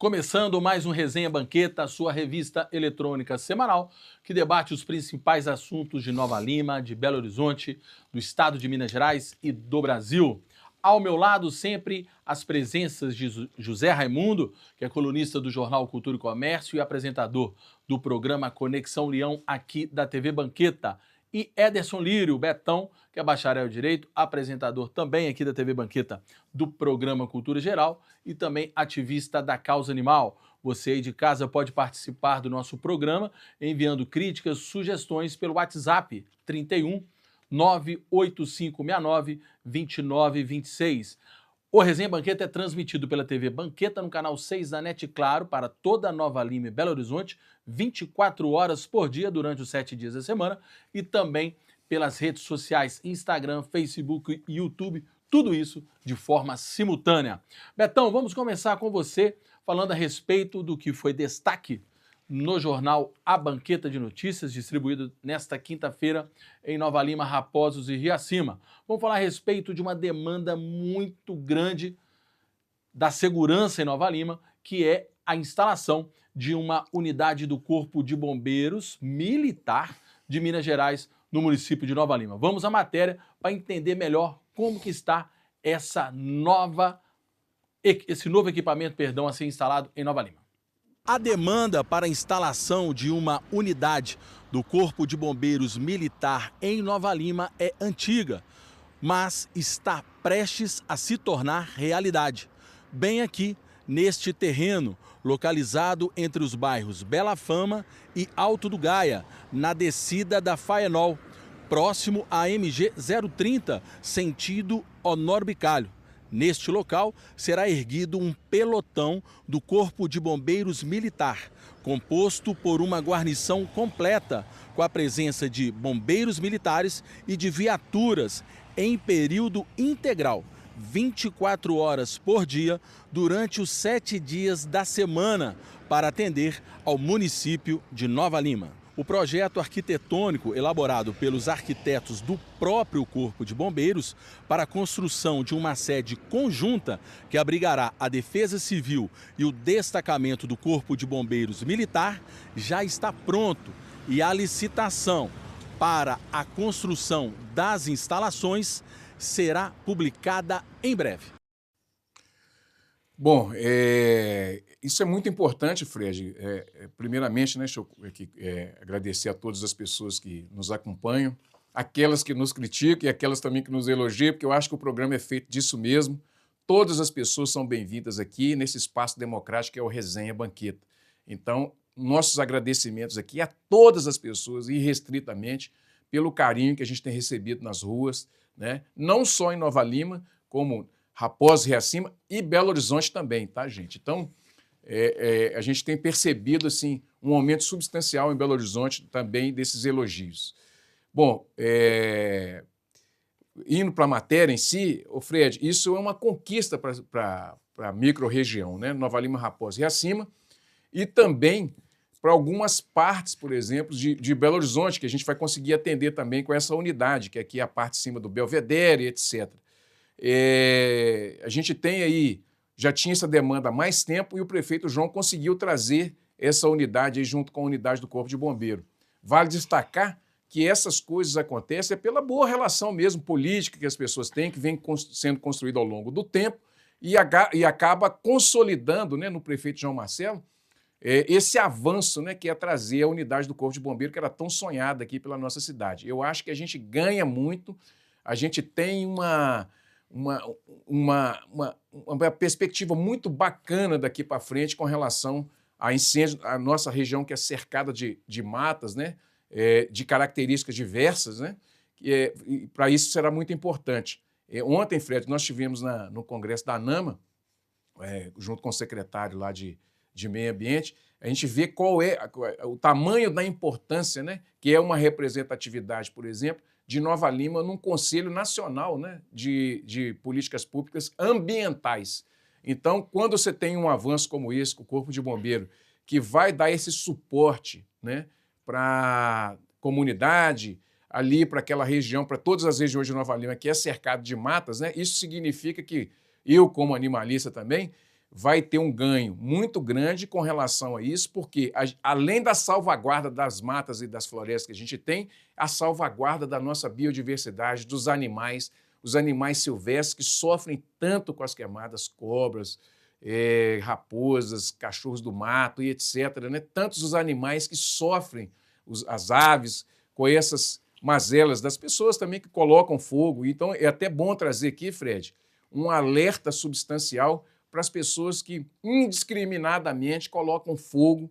Começando mais um Resenha Banqueta, a sua revista eletrônica semanal, que debate os principais assuntos de Nova Lima, de Belo Horizonte, do estado de Minas Gerais e do Brasil. Ao meu lado, sempre, as presenças de José Raimundo, que é colunista do jornal Cultura e Comércio e apresentador do programa Conexão Leão, aqui da TV Banqueta. E Ederson Lírio, Betão, que é bacharel em Direito, apresentador também aqui da TV Banqueta do programa Cultura Geral e também ativista da causa animal. Você aí de casa pode participar do nosso programa enviando críticas, sugestões pelo WhatsApp 31 98569 2926. O Resenha Banqueta é transmitido pela TV Banqueta no canal 6 da NET Claro para toda Nova Lima e Belo Horizonte, 24 horas por dia durante os 7 dias da semana e também pelas redes sociais Instagram, Facebook e YouTube, tudo isso de forma simultânea. Betão, vamos começar com você falando a respeito do que foi destaque no jornal A Banqueta de Notícias, distribuído nesta quinta-feira em Nova Lima, Raposos e Riacima. Vamos falar a respeito de uma demanda muito grande da segurança em Nova Lima, que é a instalação de uma unidade do Corpo de Bombeiros Militar de Minas Gerais no município de Nova Lima. Vamos à matéria para entender melhor como que está esse novo equipamento, a ser instalado em Nova Lima. A demanda para a instalação de uma unidade do Corpo de Bombeiros Militar em Nova Lima é antiga, mas está prestes a se tornar realidade. Bem aqui, neste terreno, localizado entre os bairros Bela Fama e Alto do Gaia, na descida da Faenol, próximo à MG 030, sentido Honório Bicalho. Neste local, será erguido um pelotão do Corpo de Bombeiros Militar, composto por uma guarnição completa, com a presença de bombeiros militares e de viaturas em período integral, 24 horas por dia, durante os 7 dias da semana, para atender ao município de Nova Lima. O projeto arquitetônico elaborado pelos arquitetos do próprio Corpo de Bombeiros para a construção de uma sede conjunta que abrigará a Defesa Civil e o destacamento do Corpo de Bombeiros Militar já está pronto e a licitação para a construção das instalações será publicada em breve. Bom, isso é muito importante, Fred. Primeiramente, deixa eu agradecer a todas as pessoas que nos acompanham, aquelas que nos criticam e aquelas também que nos elogiam, porque eu acho que o programa é feito disso mesmo. Todas as pessoas são bem-vindas aqui nesse espaço democrático que é o Resenha Banqueta. Então, nossos agradecimentos aqui a todas as pessoas, irrestritamente, pelo carinho que a gente tem recebido nas ruas, né? Não só em Nova Lima, como Raposos, Riacima e Belo Horizonte também, tá, gente? Então, a gente tem percebido, assim, um aumento substancial em Belo Horizonte também desses elogios. Bom, indo para a matéria em si, Fred, isso é uma conquista para a micro-região, né? Nova Lima, Raposos e Riacima, e também para algumas partes, por exemplo, de Belo Horizonte, que a gente vai conseguir atender também com essa unidade, que aqui é a parte de cima do Belvedere, etc. A gente tem aí, já tinha essa demanda há mais tempo e o prefeito João conseguiu trazer essa unidade aí junto com a unidade do Corpo de Bombeiro. Vale destacar que essas coisas acontecem pela boa relação mesmo política que as pessoas têm, que vem sendo construída ao longo do tempo e acaba consolidando, né, no prefeito João Marcelo esse avanço, né, que é trazer a unidade do Corpo de Bombeiro que era tão sonhada aqui pela nossa cidade. Eu acho que a gente ganha muito, a gente tem uma perspectiva muito bacana daqui para frente com relação a incêndio, a nossa região que é cercada de matas, né, de características diversas, né, e para isso será muito importante. Ontem, Fred, nós tivemos no Congresso da ANAMA, junto com o secretário lá de Meio Ambiente, a gente vê qual é o tamanho da importância, né, que é uma representatividade, por exemplo, de Nova Lima num Conselho Nacional, né, de Políticas Públicas Ambientais. Então, quando você tem um avanço como esse, com o Corpo de Bombeiro, que vai dar esse suporte, né, para a comunidade, ali para aquela região, para todas as regiões de Nova Lima, que é cercado de matas, né, isso significa que eu, como animalista também, vai ter um ganho muito grande com relação a isso, porque além da salvaguarda das matas e das florestas que a gente tem, a salvaguarda da nossa biodiversidade, dos animais, os animais silvestres que sofrem tanto com as queimadas, cobras, raposas, cachorros do mato e etc. Né? Tantos os animais que sofrem, as aves, com essas mazelas das pessoas também que colocam fogo. Então é até bom trazer aqui, Fred, um alerta substancial para as pessoas que indiscriminadamente colocam fogo,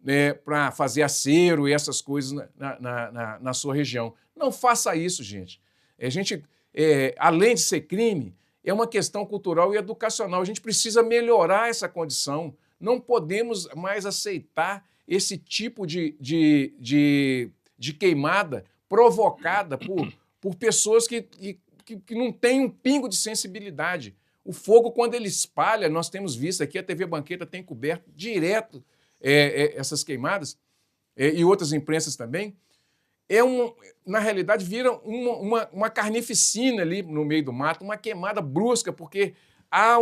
né, para fazer acero e essas coisas na sua região. Não faça isso, gente. Além de ser crime, é uma questão cultural e educacional. A gente precisa melhorar essa condição. Não podemos mais aceitar esse tipo de queimada provocada por pessoas que não têm um pingo de sensibilidade. O fogo, quando ele espalha, nós temos visto aqui, a TV Banqueta tem coberto direto essas queimadas, e outras imprensas também, na realidade, vira uma carnificina ali no meio do mato, uma queimada brusca, porque há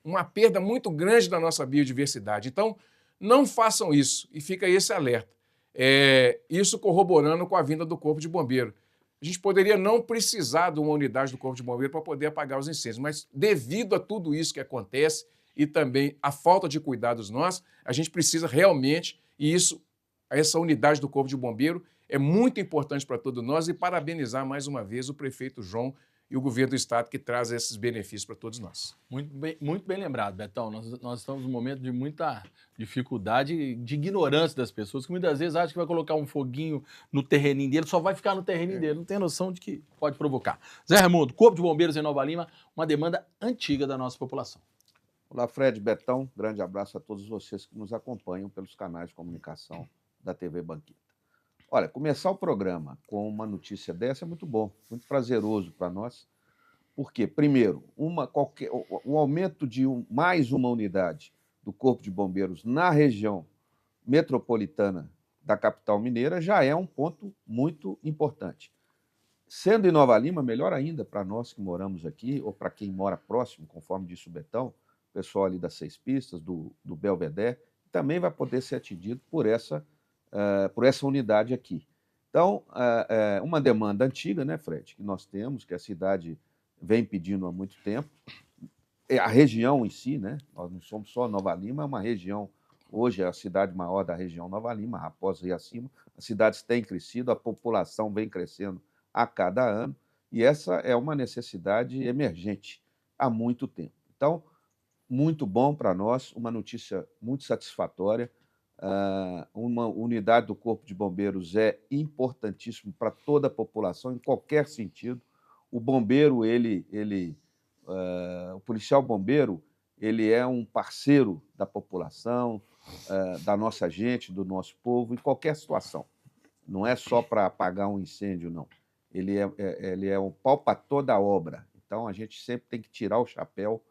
uma perda muito grande da nossa biodiversidade. Então, não façam isso, e fica esse alerta. Isso corroborando com a vinda do Corpo de Bombeiro. A gente poderia não precisar de uma unidade do Corpo de Bombeiro para poder apagar os incêndios, mas devido a tudo isso que acontece e também a falta de cuidados nossos, a gente precisa realmente, e essa unidade do Corpo de Bombeiro é muito importante para todos nós, e parabenizar mais uma vez o prefeito João e o governo do estado que traz esses benefícios para todos nós. Muito bem lembrado, Betão. Nós estamos num momento de muita dificuldade, de ignorância das pessoas, que muitas vezes acham que vai colocar um foguinho no terreninho dele, só vai ficar no terreninho dele, não tem noção de que pode provocar. Zé Raimundo, Corpo de Bombeiros em Nova Lima, uma demanda antiga da nossa população. Olá, Fred, Betão, grande abraço a todos vocês que nos acompanham pelos canais de comunicação da TV Banqueta. Olha, começar o programa com uma notícia dessa é muito bom, muito prazeroso para nós, porque, primeiro, o aumento de mais uma unidade do Corpo de Bombeiros na região metropolitana da capital mineira já é um ponto muito importante. Sendo em Nova Lima, melhor ainda para nós que moramos aqui, ou para quem mora próximo, conforme disse o Betão, o pessoal ali das 6 pistas, do Belvedere, também vai poder ser atendido por essa unidade aqui. Então, uma demanda antiga, né, Fred, que nós temos, que a cidade vem pedindo há muito tempo. A região em si, né, nós não somos só Nova Lima, é uma região, hoje é a cidade maior da região Nova Lima, Raposa e acima. As cidades têm crescido, a população vem crescendo a cada ano, e essa é uma necessidade emergente há muito tempo. Então, muito bom para nós, uma notícia muito satisfatória. Uma unidade do Corpo de Bombeiros é importantíssimo para toda a população, em qualquer sentido. O bombeiro, o policial bombeiro, ele é um parceiro da população, da nossa gente, do nosso povo, em qualquer situação. Não é só para apagar um incêndio, não. Ele é um pau para toda a obra. Então, a gente sempre tem que tirar o chapéu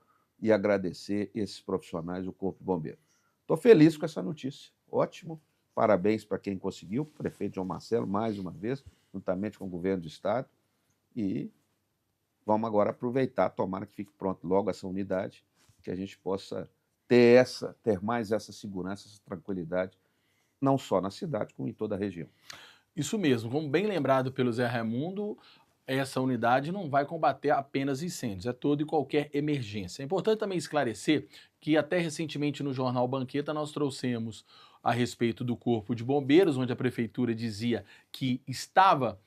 e agradecer esses profissionais do Corpo de Bombeiro. Estou feliz com essa notícia. Ótimo. Parabéns para quem conseguiu, prefeito João Marcelo, mais uma vez, juntamente com o governo do estado. E vamos agora aproveitar, tomara que fique pronto logo essa unidade, que a gente possa ter mais essa segurança, essa tranquilidade, não só na cidade, como em toda a região. Isso mesmo, como bem lembrado pelo Zé Raimundo, essa unidade não vai combater apenas incêndios, é toda e qualquer emergência. É importante também esclarecer que até recentemente no jornal Banqueta nós trouxemos a respeito do Corpo de Bombeiros, onde a prefeitura dizia que estava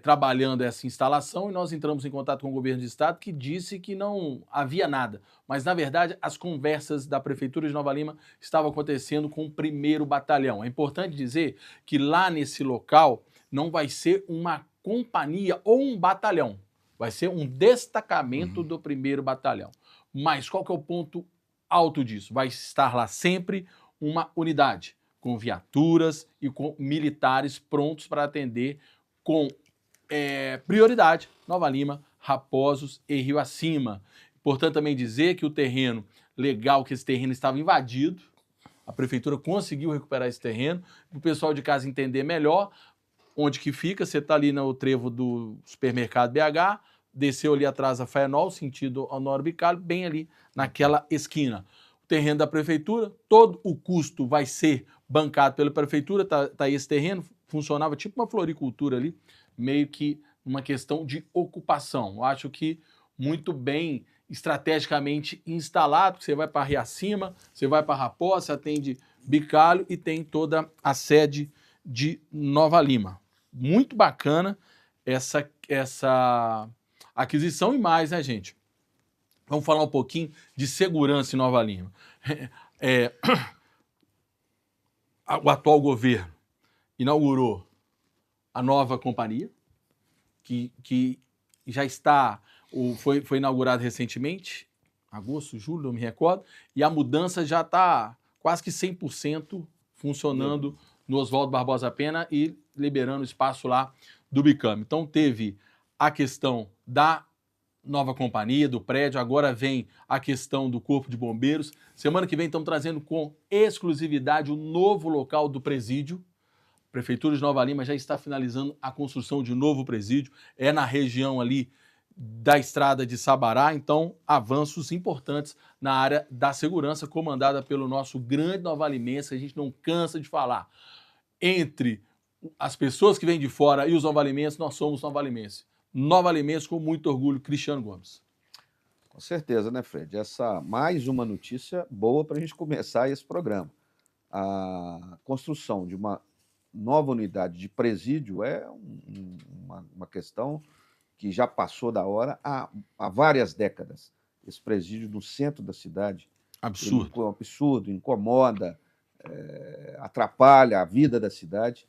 trabalhando essa instalação, e nós entramos em contato com o governo do estado, que disse que não havia nada. Mas, na verdade, as conversas da prefeitura de Nova Lima estavam acontecendo com o 1º Batalhão. É importante dizer que lá nesse local não vai ser uma companhia ou um batalhão, vai ser um destacamento do 1º Batalhão. Mas qual que é o ponto alto disso? Vai estar lá sempre uma unidade, com viaturas e com militares prontos para atender com prioridade Nova Lima, Raposos e Rio Acima. Importante também dizer que o terreno legal, que esse terreno estava invadido, a prefeitura conseguiu recuperar esse terreno, para o pessoal de casa entender melhor onde que fica. Você está ali no trevo do supermercado BH, desceu ali atrás da Faenol, sentido Honório Bicalho, bem ali naquela esquina. O terreno da prefeitura, todo o custo vai ser bancado pela prefeitura, tá aí esse terreno, funcionava tipo uma floricultura ali, meio que uma questão de ocupação. Eu acho que muito bem estrategicamente instalado, você vai para Riacima, você vai para Raposa, atende Bicalho e tem toda a sede de Nova Lima. Muito bacana essa aquisição e mais, né, gente? Vamos falar um pouquinho de segurança em Nova Lima. O atual governo inaugurou a nova companhia, que já está, foi inaugurada recentemente, agosto, julho, não me recordo, e a mudança já está quase que 100% funcionando no Oswaldo Barbosa Pena e liberando espaço lá do Bicame. Então teve a questão da nova companhia, do prédio, agora vem a questão do Corpo de Bombeiros. Semana que vem estamos trazendo com exclusividade o novo local do presídio. A Prefeitura de Nova Lima já está finalizando a construção de um novo presídio, é na região ali da estrada de Sabará, então avanços importantes na área da segurança, comandada pelo nosso grande novalimense, a gente não cansa de falar. Entre as pessoas que vêm de fora e os novalimenses, nós somos novalimenses. Novalimenses com muito orgulho, Cristiano Gomes. Com certeza, né, Fred? Essa mais uma notícia boa para a gente começar esse programa. A construção de uma nova unidade de presídio é uma questão que já passou da hora há várias décadas. Esse presídio no centro da cidade, Absurdo. Absurdo, incomoda, atrapalha a vida da cidade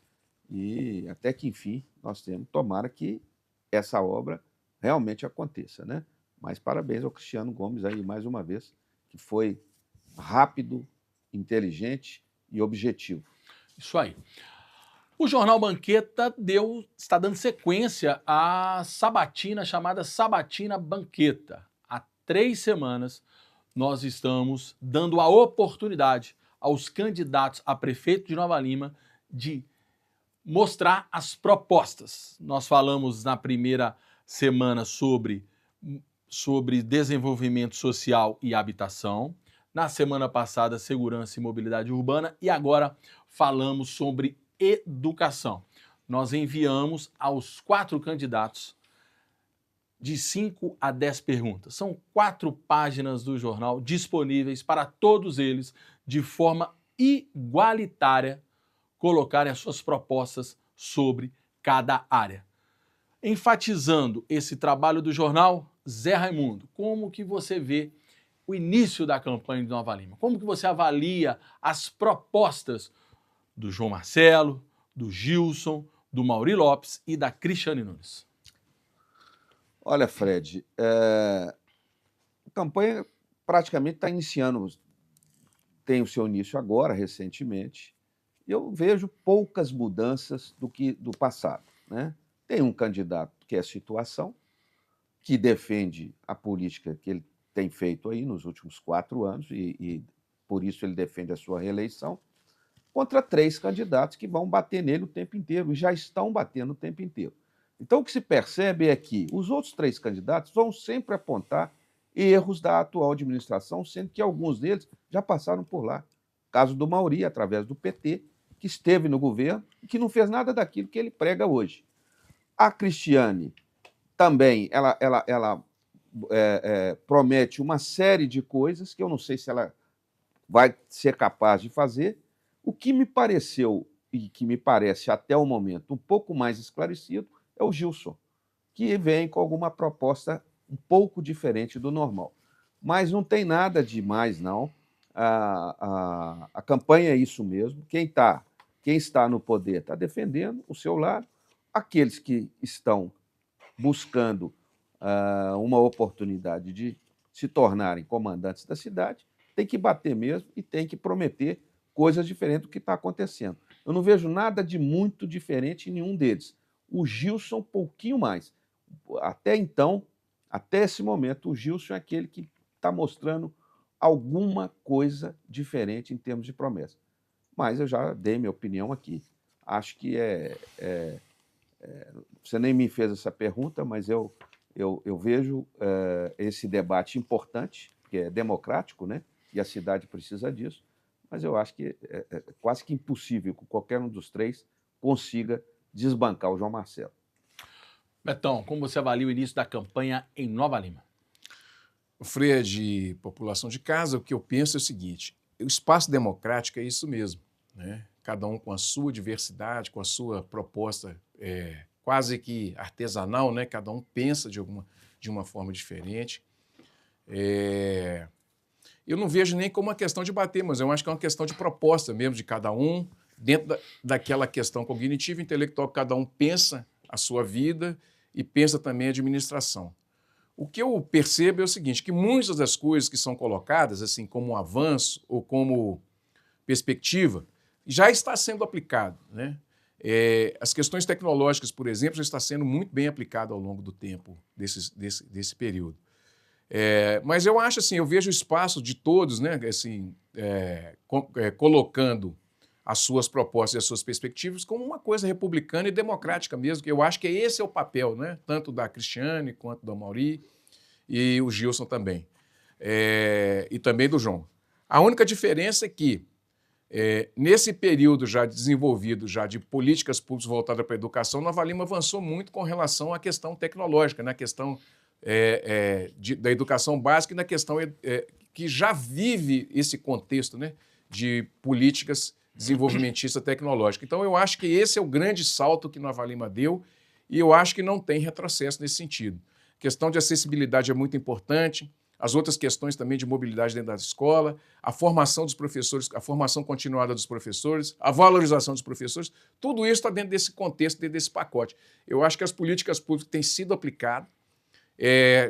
e até que, enfim, nós temos, tomara que essa obra realmente aconteça, né? Mas parabéns ao Cristiano Gomes aí, mais uma vez, que foi rápido, inteligente e objetivo. Isso aí. O Jornal Banqueta está dando sequência à sabatina chamada Sabatina Banqueta. Há 3 semanas nós estamos dando a oportunidade aos candidatos a prefeito de Nova Lima de mostrar as propostas. Nós falamos na primeira semana sobre desenvolvimento social e habitação. Na semana passada, segurança e mobilidade urbana. E agora falamos sobre educação. Nós enviamos aos 4 candidatos de 5 a 10 perguntas. São 4 páginas do jornal disponíveis para todos eles, de forma igualitária, colocarem as suas propostas sobre cada área. Enfatizando esse trabalho do jornal, Zé Raimundo, como que você vê o início da campanha de Nova Lima? Como que você avalia as propostas do João Marcelo, do Gilson, do Mauri Lopes e da Cristiane Nunes? Olha, Fred, a campanha praticamente está iniciando, tem o seu início agora, recentemente. Eu vejo poucas mudanças do passado, né? Tem um candidato que é situação, que defende a política que ele tem feito aí nos últimos 4 anos e por isso ele defende a sua reeleição, contra 3 candidatos que vão bater nele o tempo inteiro e já estão batendo o tempo inteiro. Então, o que se percebe é que os outros 3 candidatos vão sempre apontar erros da atual administração, sendo que alguns deles já passaram por lá. Caso do Mauri, através do PT, que esteve no governo e que não fez nada daquilo que ele prega hoje. A Cristiane também, ela promete uma série de coisas que eu não sei se ela vai ser capaz de fazer. O que me pareceu, e que me parece até o momento um pouco mais esclarecido, é o Gilson, que vem com alguma proposta um pouco diferente do normal. Mas não tem nada demais, não. A campanha é isso mesmo. Quem está no poder está defendendo o seu lado. Aqueles que estão buscando uma oportunidade de se tornarem comandantes da cidade têm que bater mesmo e têm que prometer coisas diferentes do que está acontecendo. Eu não vejo nada de muito diferente em nenhum deles. O Gilson, um pouquinho mais. Até então, até esse momento, o Gilson é aquele que está mostrando alguma coisa diferente em termos de promessa. Mas eu já dei minha opinião aqui. Acho que você nem me fez essa pergunta, mas eu Eu vejo esse debate importante, porque é democrático, né? E a cidade precisa disso, mas eu acho que é quase que impossível que qualquer um dos três consiga desbancar o João Marcelo. Betão, como você avalia o início da campanha em Nova Lima? O Fred, população de casa, o que eu penso é o seguinte: o espaço democrático é isso mesmo, né? Cada um com a sua diversidade, com a sua proposta quase que artesanal, né? Cada um pensa de uma forma diferente. Eu não vejo nem como uma questão de bater, mas eu acho que é uma questão de proposta mesmo de cada um, dentro daquela questão cognitiva e intelectual, cada um pensa a sua vida e pensa também a administração. O que eu percebo é o seguinte, que muitas das coisas que são colocadas, assim, como um avanço ou como perspectiva, já está sendo aplicado, né? As questões tecnológicas, por exemplo, já está sendo muito bem aplicado ao longo do tempo desse período. Mas eu acho assim, eu vejo o espaço de todos, né, assim, colocando as suas propostas e as suas perspectivas como uma coisa republicana e democrática mesmo, que eu acho que esse é o papel, né, tanto da Cristiane quanto do Amaury e o Gilson também, e também do João. A única diferença é que, nesse período já desenvolvido já de políticas públicas voltadas para a educação, Nova Lima avançou muito com relação à questão tecnológica, né, a questão da educação básica e na questão que já vive esse contexto, né, de políticas desenvolvimentistas tecnológicas. Então, eu acho que esse é o grande salto que Nova Lima deu e eu acho que não tem retrocesso nesse sentido. A questão de acessibilidade é muito importante, as outras questões também de mobilidade dentro da escola, a formação dos professores, a formação continuada dos professores, a valorização dos professores, tudo isso está dentro desse contexto, dentro desse pacote. Eu acho que as políticas públicas têm sido aplicadas,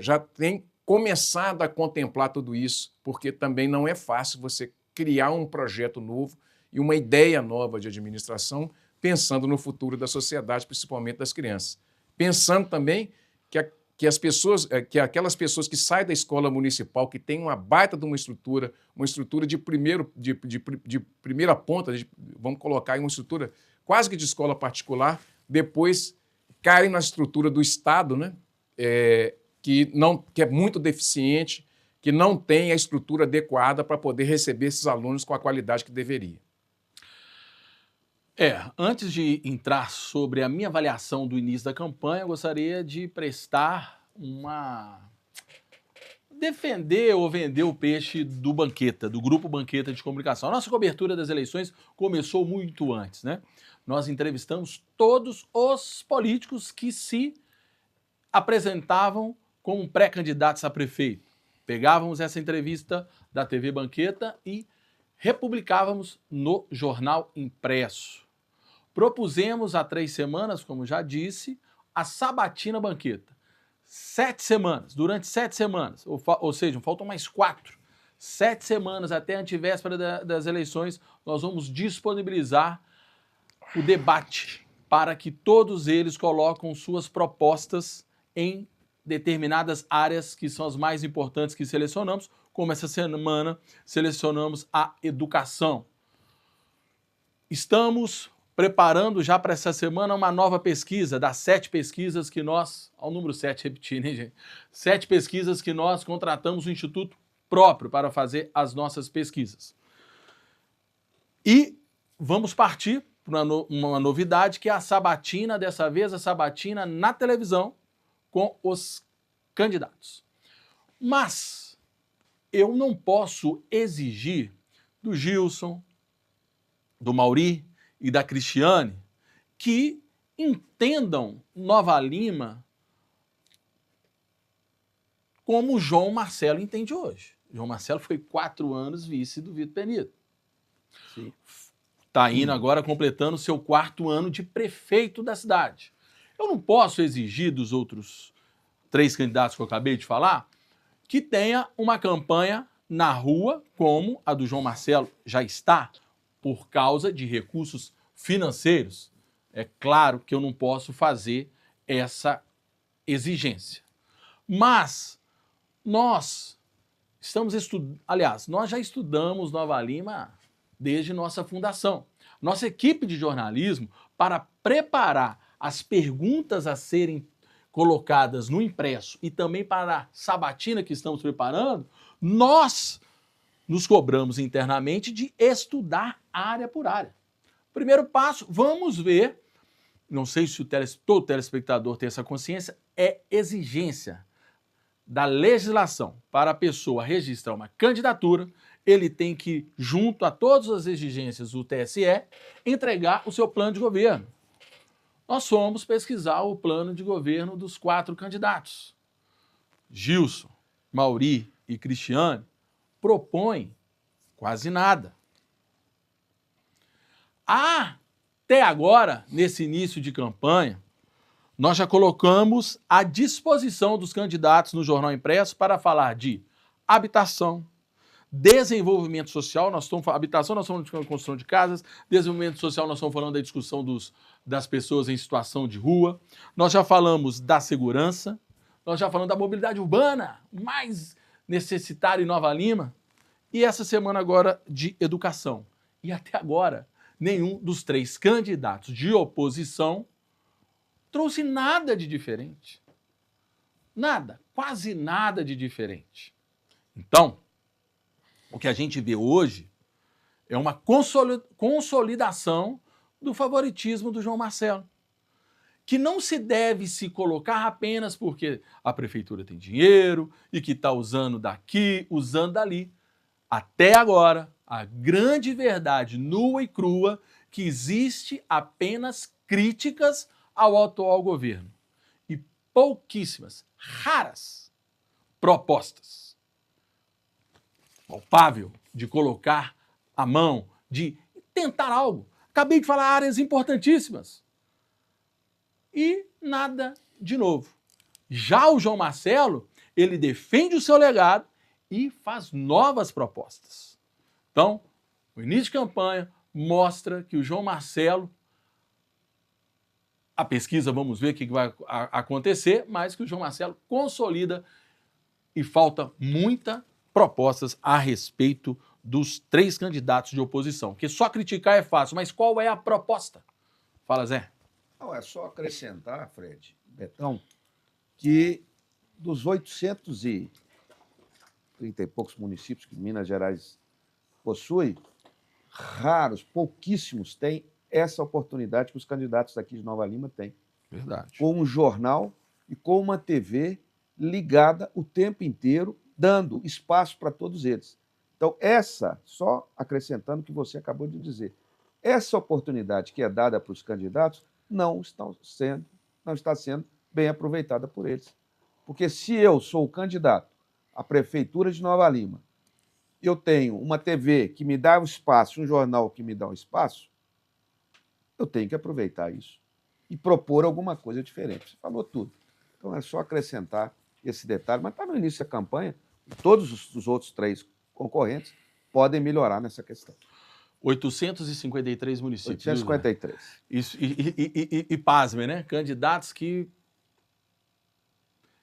já tem começado a contemplar tudo isso, porque também não é fácil você criar um projeto novo e uma ideia nova de administração pensando no futuro da sociedade, principalmente das crianças. Pensando também que aquelas pessoas que saem da escola municipal, que tem uma baita de uma estrutura de primeira ponta, vamos colocar aí uma estrutura quase que de escola particular, depois caem na estrutura do Estado, né? Que é muito deficiente, que não tem a estrutura adequada para poder receber esses alunos com a qualidade que deveria. Antes de entrar sobre a minha avaliação do início da campanha, eu gostaria de defender ou vender o peixe do Banqueta, do Grupo Banqueta de Comunicação. A nossa cobertura das eleições começou muito antes, né? Nós entrevistamos todos os políticos que se apresentavam como pré-candidatos a prefeito. Pegávamos essa entrevista da TV Banqueta e republicávamos no jornal impresso. Propusemos há 3 semanas, como já disse, a Sabatina Banqueta. 7 semanas, durante 7 semanas, ou seja, faltam mais 4. 7 semanas até a antivéspera das eleições, nós vamos disponibilizar o debate para que todos eles colocam suas propostas em determinadas áreas que são as mais importantes que selecionamos, como essa semana selecionamos a educação. Estamos preparando já para essa semana uma nova pesquisa, das 7 pesquisas que nós, ao número 7 repetindo, hein, gente? 7 pesquisas que nós contratamos um instituto próprio para fazer as nossas pesquisas. E vamos partir para uma novidade, que é a sabatina, dessa vez a sabatina na televisão, com os candidatos. Mas eu não posso exigir do Gilson, do Amaury e da Cristiane que entendam Nova Lima como o João Marcelo entende hoje. João Marcelo foi 4 anos vice do Vitor Penido. Está indo agora completando seu 4º ano de prefeito da cidade. Eu não posso exigir dos outros 3 candidatos que eu acabei de falar que tenha uma campanha na rua como a do João Marcelo já está, por causa de recursos financeiros. É claro que eu não posso fazer essa exigência. Mas nós estamos estudando, aliás, nós já estudamos Nova Lima desde nossa fundação. Nossa equipe de jornalismo, para preparar as perguntas a serem colocadas no impresso e também para a sabatina que estamos preparando, nós nos cobramos internamente de estudar área por área. Primeiro passo, vamos ver, não sei se todo telespectador tem essa consciência, é exigência da legislação para a pessoa registrar uma candidatura, ele tem que, junto a todas as exigências do TSE, entregar o seu plano de governo. Nós fomos pesquisar o plano de governo dos 4 candidatos. Gilson, Mauri e Cristiane propõem quase nada. Até agora, nesse início de campanha, nós já colocamos à disposição dos candidatos no Jornal Impresso para falar de habitação, desenvolvimento social, habitação, nós estamos falando de construção de casas, desenvolvimento social, nós estamos falando da discussão das pessoas em situação de rua, nós já falamos da segurança, nós já falamos da mobilidade urbana, mais necessitária em Nova Lima, e essa semana agora de educação. E até agora, nenhum dos 3 candidatos de oposição trouxe nada de diferente. Nada, quase nada de diferente. Então, o que a gente vê hoje é uma consolidação do favoritismo do João Marcelo, que não se deve se colocar apenas porque a prefeitura tem dinheiro e que está usando daqui, usando dali. Até agora, a grande verdade nua e crua que existe apenas críticas ao atual governo e pouquíssimas, raras propostas palpável de colocar a mão, de tentar algo. Acabei de falar áreas importantíssimas. E nada de novo. Já o João Marcelo, ele defende o seu legado e faz novas propostas. Então, o início de campanha mostra que o João Marcelo, a pesquisa, vamos ver o que vai acontecer, mas que o João Marcelo consolida e falta muita propostas a respeito dos 3 candidatos de oposição. Porque só criticar é fácil, mas qual é a proposta? Fala, Zé. Não, é só acrescentar, Fred, Betão, que dos 830 e poucos municípios que Minas Gerais possui, raros, pouquíssimos têm essa oportunidade que os candidatos daqui de Nova Lima têm. Verdade. Com um jornal e com uma TV ligada o tempo inteiro, dando espaço para todos eles. Então, só acrescentando o que você acabou de dizer, essa oportunidade que é dada para os candidatos não está sendo bem aproveitada por eles. Porque se eu sou o candidato à Prefeitura de Nova Lima, eu tenho uma TV que me dá um espaço, um jornal que me dá um espaço, eu tenho que aproveitar isso e propor alguma coisa diferente. Você falou tudo. Então, é só acrescentar esse detalhe, mas está no início da campanha, todos os outros 3 concorrentes podem melhorar nessa questão. 853 municípios. 853. Isso, e pasmem, né? Candidatos que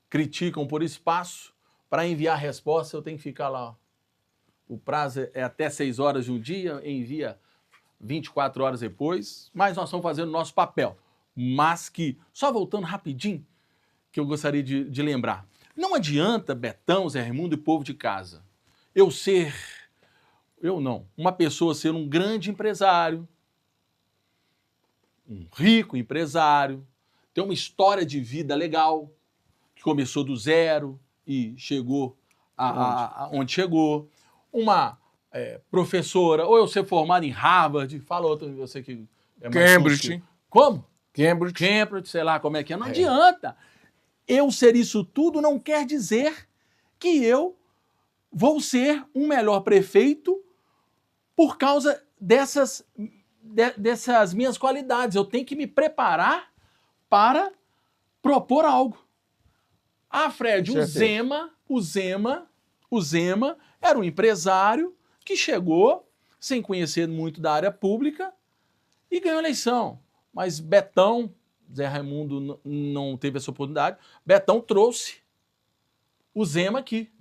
criticam por espaço, para enviar a resposta eu tenho que ficar lá. O prazo é até 6 horas de um dia, envia 24 horas depois, mas nós estamos fazendo o nosso papel. Mas que, só voltando rapidinho, que eu gostaria de lembrar, não adianta, Betão, Zé Raimundo e povo de casa, uma pessoa ser um grande empresário, um rico empresário, ter uma história de vida legal, que começou do zero e chegou onde chegou, uma professora, ou eu ser formado em Harvard, fala outro, você que é mais Cambridge. Como? Cambridge, sei lá como é que é. Não adianta. Eu ser isso tudo não quer dizer que eu vou ser um melhor prefeito por causa dessas minhas qualidades. Eu tenho que me preparar para propor algo. Fred, o Zema era um empresário que chegou sem conhecer muito da área pública e ganhou a eleição. Mas Betão, Zé Raimundo não teve essa oportunidade, Betão trouxe o Zema aqui.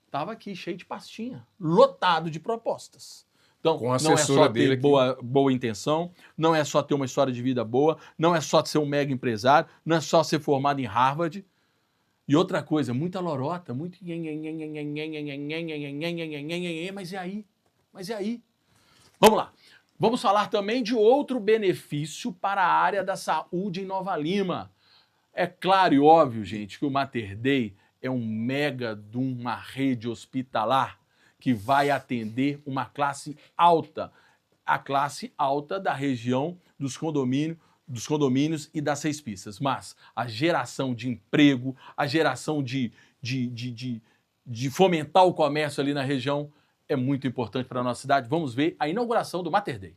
Estava aqui, cheio de pastinha, lotado de propostas. Então, Com a não é assessora só dele ter aqui. boa intenção, não é só ter uma história de vida boa, não é só ser um mega empresário, não é só ser formado em Harvard. E outra coisa, muita lorota, muito... Mas e aí? Mas e aí? Vamos lá. Vamos falar também de outro benefício para a área da saúde em Nova Lima. É claro e óbvio, gente, que o Mater Dei é um mega de uma rede hospitalar que vai atender uma classe alta, a classe alta da região dos condomínios e das 6 pistas. Mas a geração de emprego, a geração de fomentar o comércio ali na região é muito importante para a nossa cidade. Vamos ver a inauguração do Mater Dei.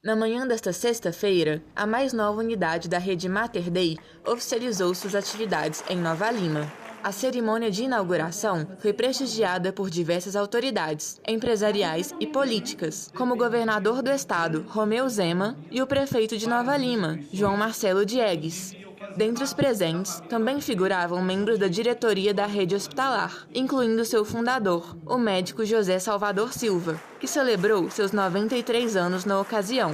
Na manhã desta sexta-feira, a mais nova unidade da rede Mater Dei oficializou suas atividades em Nova Lima. A cerimônia de inauguração foi prestigiada por diversas autoridades, empresariais e políticas, como o governador do estado, Romeu Zema, e o prefeito de Nova Lima, João Marcelo Diegues. Dentre os presentes, também figuravam membros da diretoria da rede hospitalar, incluindo seu fundador, o médico José Salvador Silva, que celebrou seus 93 anos na ocasião.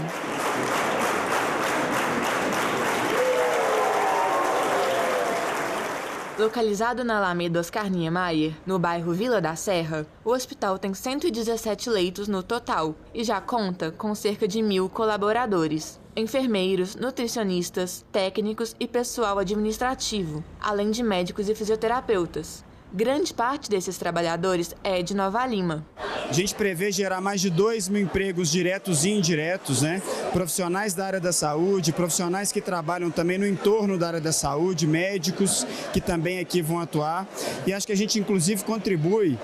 Localizado na Alameda Oscar Niemeyer, no bairro Vila da Serra, o hospital tem 117 leitos no total e já conta com cerca de 1.000 colaboradores. Enfermeiros, nutricionistas, técnicos e pessoal administrativo, além de médicos e fisioterapeutas. Grande parte desses trabalhadores é de Nova Lima. A gente prevê gerar mais de 2.000 empregos diretos e indiretos, né? Profissionais da área da saúde, profissionais que trabalham também no entorno da área da saúde, médicos que também aqui vão atuar. E acho que a gente, inclusive, contribui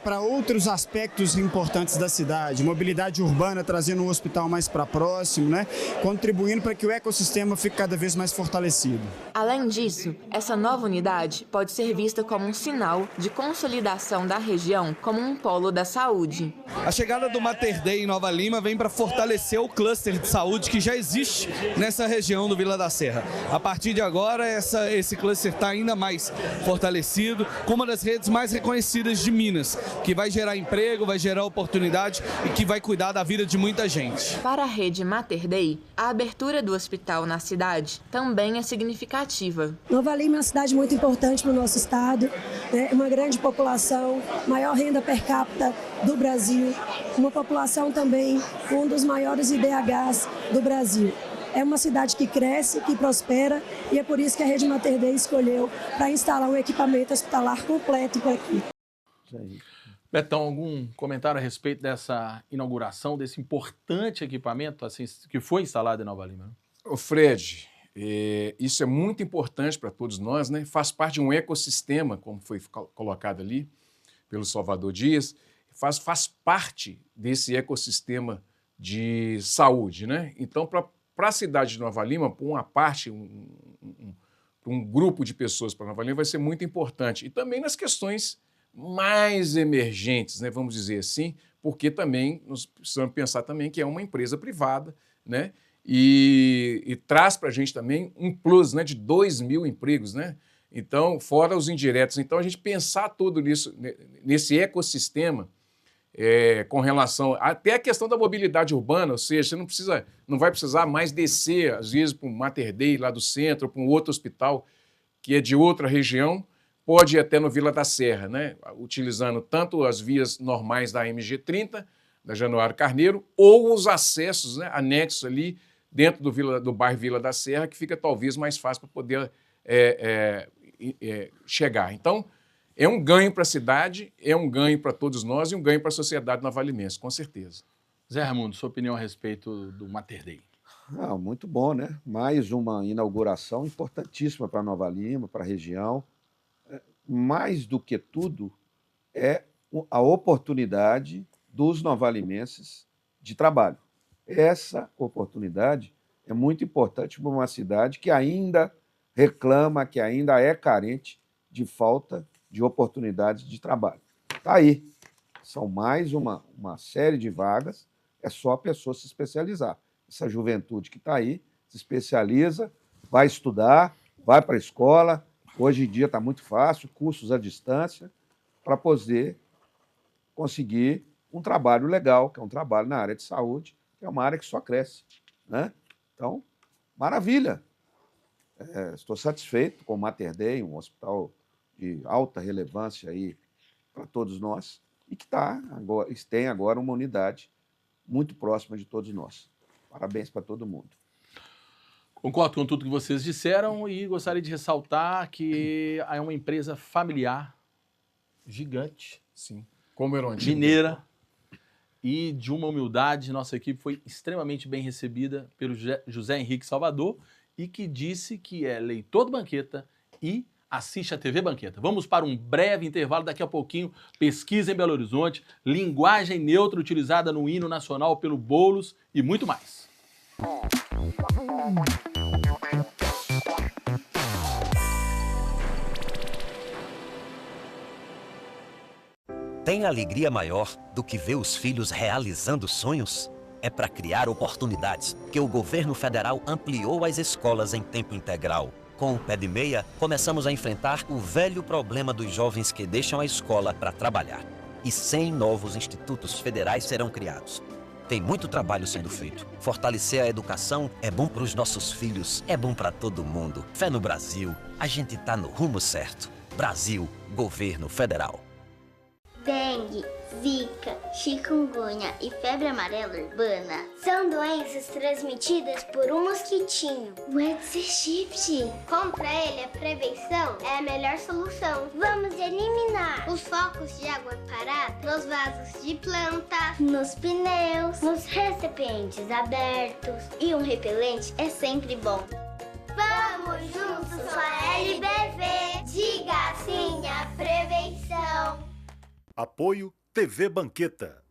para outros aspectos importantes da cidade. Mobilidade urbana, trazendo um hospital mais para próximo, né? Contribuindo para que o ecossistema fique cada vez mais fortalecido. Além disso, essa nova unidade pode ser vista como um sinal de consolidação da região como um polo da saúde. A chegada do Mater Dei em Nova Lima vem para fortalecer o cluster de saúde que já existe nessa região do Vila da Serra. A partir de agora, esse cluster está ainda mais fortalecido, com uma das redes mais reconhecidas de Minas, que vai gerar emprego, vai gerar oportunidade e que vai cuidar da vida de muita gente. Para a rede Mater Dei, a abertura do hospital na cidade também é significativa. Nova Lima é uma cidade muito importante para o nosso estado, né? Uma grande população, maior renda per capita do Brasil, uma população também com um dos maiores IDHs do Brasil. É uma cidade que cresce, que prospera e é por isso que a rede Mater Dei escolheu para instalar um equipamento hospitalar completo por aqui. Betão, algum comentário a respeito dessa inauguração, desse importante equipamento assim, que foi instalado em Nova Lima? Ô Fred, isso é muito importante para todos nós, né? Faz parte de um ecossistema, como foi colocado ali pelo Salvador Dias, faz parte desse ecossistema de saúde, né? Então, para a cidade de Nova Lima, por uma parte, um grupo de pessoas para Nova Lima vai ser muito importante. E também nas questões mais emergentes, né? Vamos dizer assim, porque também nós precisamos pensar também que é uma empresa privada, né? E traz para a gente também um plus, né, de 2.000 empregos, né? Então, fora os indiretos. Então, a gente pensar tudo isso, nesse ecossistema, com relação até a questão da mobilidade urbana, ou seja, você não vai precisar mais descer, às vezes, para um Mater Dei lá do centro, ou para um outro hospital que é de outra região, pode ir até no Vila da Serra, né? Utilizando tanto as vias normais da MG30, da Januário Carneiro, ou os acessos, né, anexos ali dentro do bairro Vila da Serra, que fica talvez mais fácil para poder chegar. Então, é um ganho para a cidade, é um ganho para todos nós e um ganho para a sociedade novalimense, com certeza. Zé Raimundo, sua opinião a respeito do Mater Dei? Muito bom, né? Mais uma inauguração importantíssima para Nova Lima, para a região. Mais do que tudo, é a oportunidade dos novalimenses de trabalho. Essa oportunidade é muito importante para uma cidade que ainda reclama, que ainda é carente de falta de oportunidades de trabalho. Está aí. São mais uma série de vagas, é só a pessoa se especializar. Essa juventude que está aí se especializa, vai estudar, vai para a escola. Hoje em dia está muito fácil, cursos à distância, para poder conseguir um trabalho legal, que é um trabalho na área de saúde, que é uma área que só cresce, né? Então, maravilha. Estou satisfeito com o Mater Dei, um hospital de alta relevância aí para todos nós, e que tem agora uma unidade muito próxima de todos nós. Parabéns para todo mundo. Concordo com tudo que vocês disseram e gostaria de ressaltar que é uma empresa familiar, gigante, Sim. Como era o antigo. mineira e de uma humildade. Nossa equipe foi extremamente bem recebida pelo José Henrique Salvador e que disse que é leitor do Banqueta e assiste a TV Banqueta. Vamos para um breve intervalo, daqui a pouquinho, pesquisa em Belo Horizonte, linguagem neutra utilizada no hino nacional pelo Boulos e muito mais. Tem alegria maior do que ver os filhos realizando sonhos? É para criar oportunidades que o governo federal ampliou as escolas em tempo integral. Com o Pé de Meia, começamos a enfrentar o velho problema dos jovens que deixam a escola para trabalhar. E 100 novos institutos federais serão criados. Tem muito trabalho sendo feito. Fortalecer a educação é bom para os nossos filhos, é bom para todo mundo. Fé no Brasil, a gente tá no rumo certo. Brasil, governo federal. Dengue, zika, chikungunya e febre amarela urbana são doenças transmitidas por um mosquitinho, o Aedes aegypti. Contra ele, a prevenção é a melhor solução. Vamos eliminar os focos de água parada nos vasos de planta, nos pneus, nos recipientes abertos. E um repelente é sempre bom. Vamos juntos com a LBV. Diga sim à prevenção. Apoio TV Banqueta.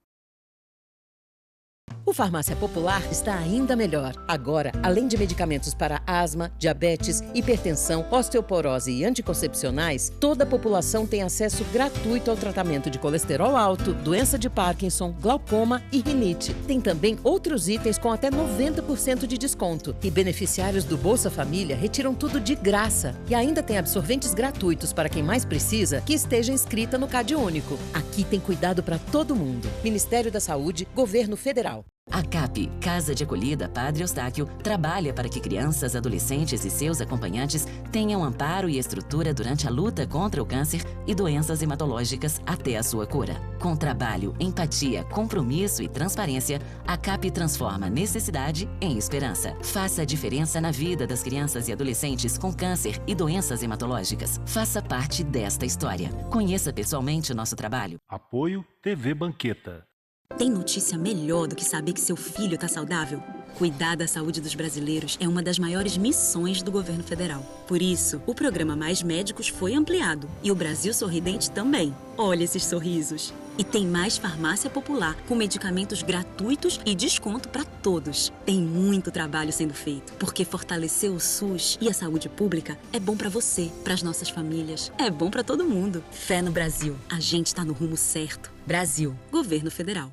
O Farmácia Popular está ainda melhor. Agora, além de medicamentos para asma, diabetes, hipertensão, osteoporose e anticoncepcionais, toda a população tem acesso gratuito ao tratamento de colesterol alto, doença de Parkinson, glaucoma e rinite. Tem também outros itens com até 90% de desconto. E beneficiários do Bolsa Família retiram tudo de graça. E ainda tem absorventes gratuitos para quem mais precisa que esteja inscrita no CadÚnico. Aqui tem cuidado para todo mundo. Ministério da Saúde, Governo Federal. A CAP, Casa de Acolhida Padre Eustáquio, trabalha para que crianças, adolescentes e seus acompanhantes tenham amparo e estrutura durante a luta contra o câncer e doenças hematológicas até a sua cura. Com trabalho, empatia, compromisso e transparência, a CAP transforma necessidade em esperança. Faça a diferença na vida das crianças e adolescentes com câncer e doenças hematológicas. Faça parte desta história. Conheça pessoalmente o nosso trabalho. Apoio TV Banqueta. Tem notícia melhor do que saber que seu filho está saudável? Cuidar da saúde dos brasileiros é uma das maiores missões do governo federal. Por isso, o programa Mais Médicos foi ampliado e o Brasil Sorridente também. Olha esses sorrisos! E tem mais farmácia popular com medicamentos gratuitos e desconto para todos. Tem muito trabalho sendo feito, porque fortalecer o SUS e a saúde pública é bom para você, para as nossas famílias, é bom para todo mundo. Fé no Brasil. A gente está no rumo certo. Brasil, Governo Federal.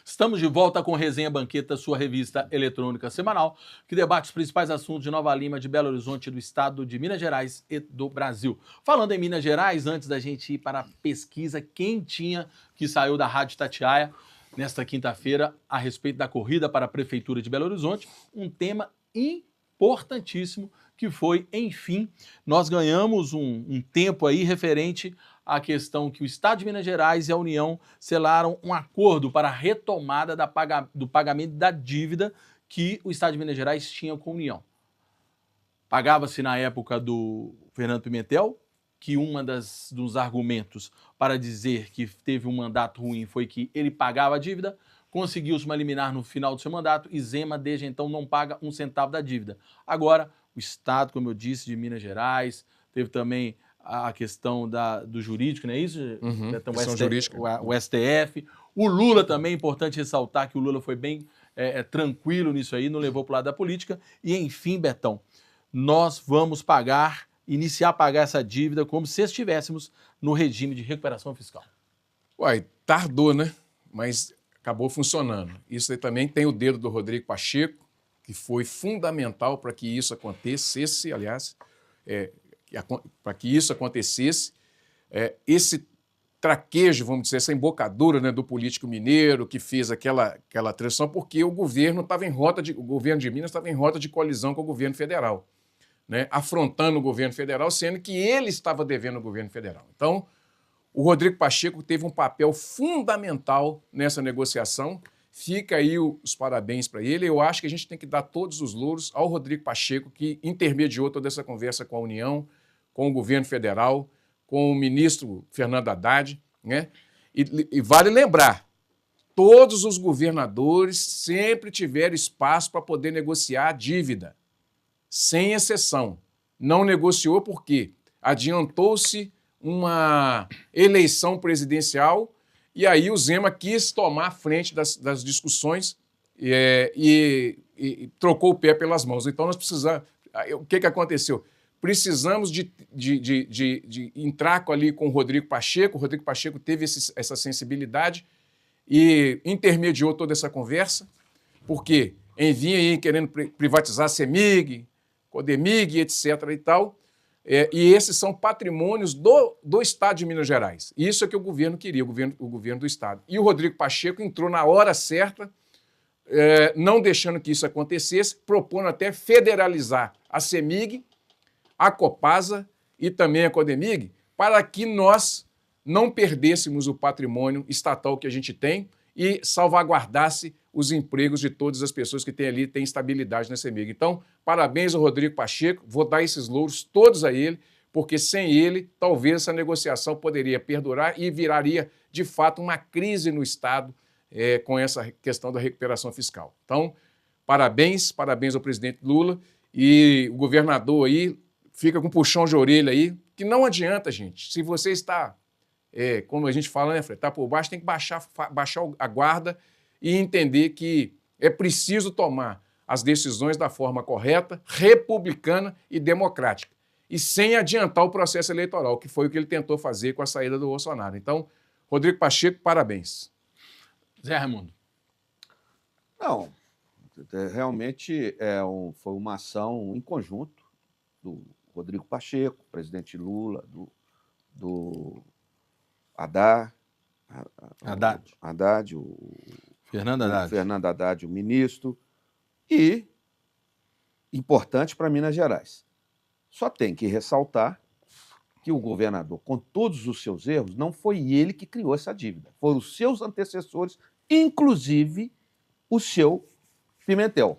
Estamos de volta com Resenha Banqueta, sua revista eletrônica semanal, que debate os principais assuntos de Nova Lima, de Belo Horizonte, do estado de Minas Gerais e do Brasil. Falando em Minas Gerais, antes da gente ir para a pesquisa quentinha que saiu da Rádio Itatiaia nesta quinta-feira a respeito da corrida para a Prefeitura de Belo Horizonte, um tema importantíssimo que foi, enfim, nós ganhamos um tempo aí referente à questão que o Estado de Minas Gerais e a União selaram um acordo para a retomada do pagamento da dívida que o Estado de Minas Gerais tinha com a União. Pagava-se na época do Fernando Pimentel, que dos argumentos para dizer que teve um mandato ruim foi que ele pagava a dívida, conseguiu-se uma liminar no final do seu mandato e Zema, desde então, não paga um centavo da dívida. Agora, o Estado, como eu disse, de Minas Gerais, teve também a questão do jurídico, não é isso? Então, o STF. O Lula também, é importante ressaltar que o Lula foi bem tranquilo nisso aí, não levou para o lado da política. E, enfim, Betão, nós vamos iniciar a pagar essa dívida como se estivéssemos no regime de recuperação fiscal. Uai, tardou, né? Mas acabou funcionando. Isso aí também tem o dedo do Rodrigo Pacheco, que foi fundamental para que isso acontecesse, aliás, para que isso acontecesse, esse traquejo, vamos dizer, essa embocadura, né, do político mineiro que fez aquela transição, porque o governo o governo de Minas estava em rota de colisão com o governo federal, né, afrontando o governo federal, sendo que ele estava devendo ao governo federal. Então, o Rodrigo Pacheco teve um papel fundamental nessa negociação. Fica aí os parabéns para ele. Eu acho que a gente tem que dar todos os louros ao Rodrigo Pacheco, que intermediou toda essa conversa com a União, com o governo federal, com o ministro Fernando Haddad, né? E vale lembrar, todos os governadores sempre tiveram espaço para poder negociar a dívida, sem exceção. Não negociou porque adiantou-se uma eleição presidencial e aí o Zema quis tomar a frente das discussões e trocou o pé pelas mãos. Então, nós precisamos... O que aconteceu? Precisamos de entrar ali com o Rodrigo Pacheco. O Rodrigo Pacheco teve essa sensibilidade e intermediou toda essa conversa, porque vinha aí querendo privatizar a CEMIG, CODEMIG, etc. e tal. E esses são patrimônios do Estado de Minas Gerais. Isso é que o governo queria, o governo do Estado. E o Rodrigo Pacheco entrou na hora certa, não deixando que isso acontecesse, propondo até federalizar a CEMIG, a Copasa e também a CODEMIG, para que nós não perdêssemos o patrimônio estatal que a gente tem e salvaguardasse os empregos de todas as pessoas que têm ali, têm estabilidade na CEMIG. Então, parabéns ao Rodrigo Pacheco, vou dar esses louros todos a ele, porque sem ele, talvez essa negociação poderia perdurar e viraria, de fato, uma crise no Estado com essa questão da recuperação fiscal. Então, parabéns ao presidente Lula e o governador aí, fica com um puxão de orelha aí, que não adianta, gente. Se você está, como a gente fala, né, Fred, está por baixo, tem que baixar a guarda e entender que é preciso tomar as decisões da forma correta, republicana e democrática, e sem adiantar o processo eleitoral, que foi o que ele tentou fazer com a saída do Bolsonaro. Então, Rodrigo Pacheco, parabéns. Zé Raimundo. Não, realmente foi uma ação em conjunto do Rodrigo Pacheco, presidente Lula, do Haddad, Fernando Haddad, o ministro, e importante para Minas Gerais. Só tem que ressaltar que o governador, com todos os seus erros, não foi ele que criou essa dívida. Foram os seus antecessores, inclusive o seu Pimentel,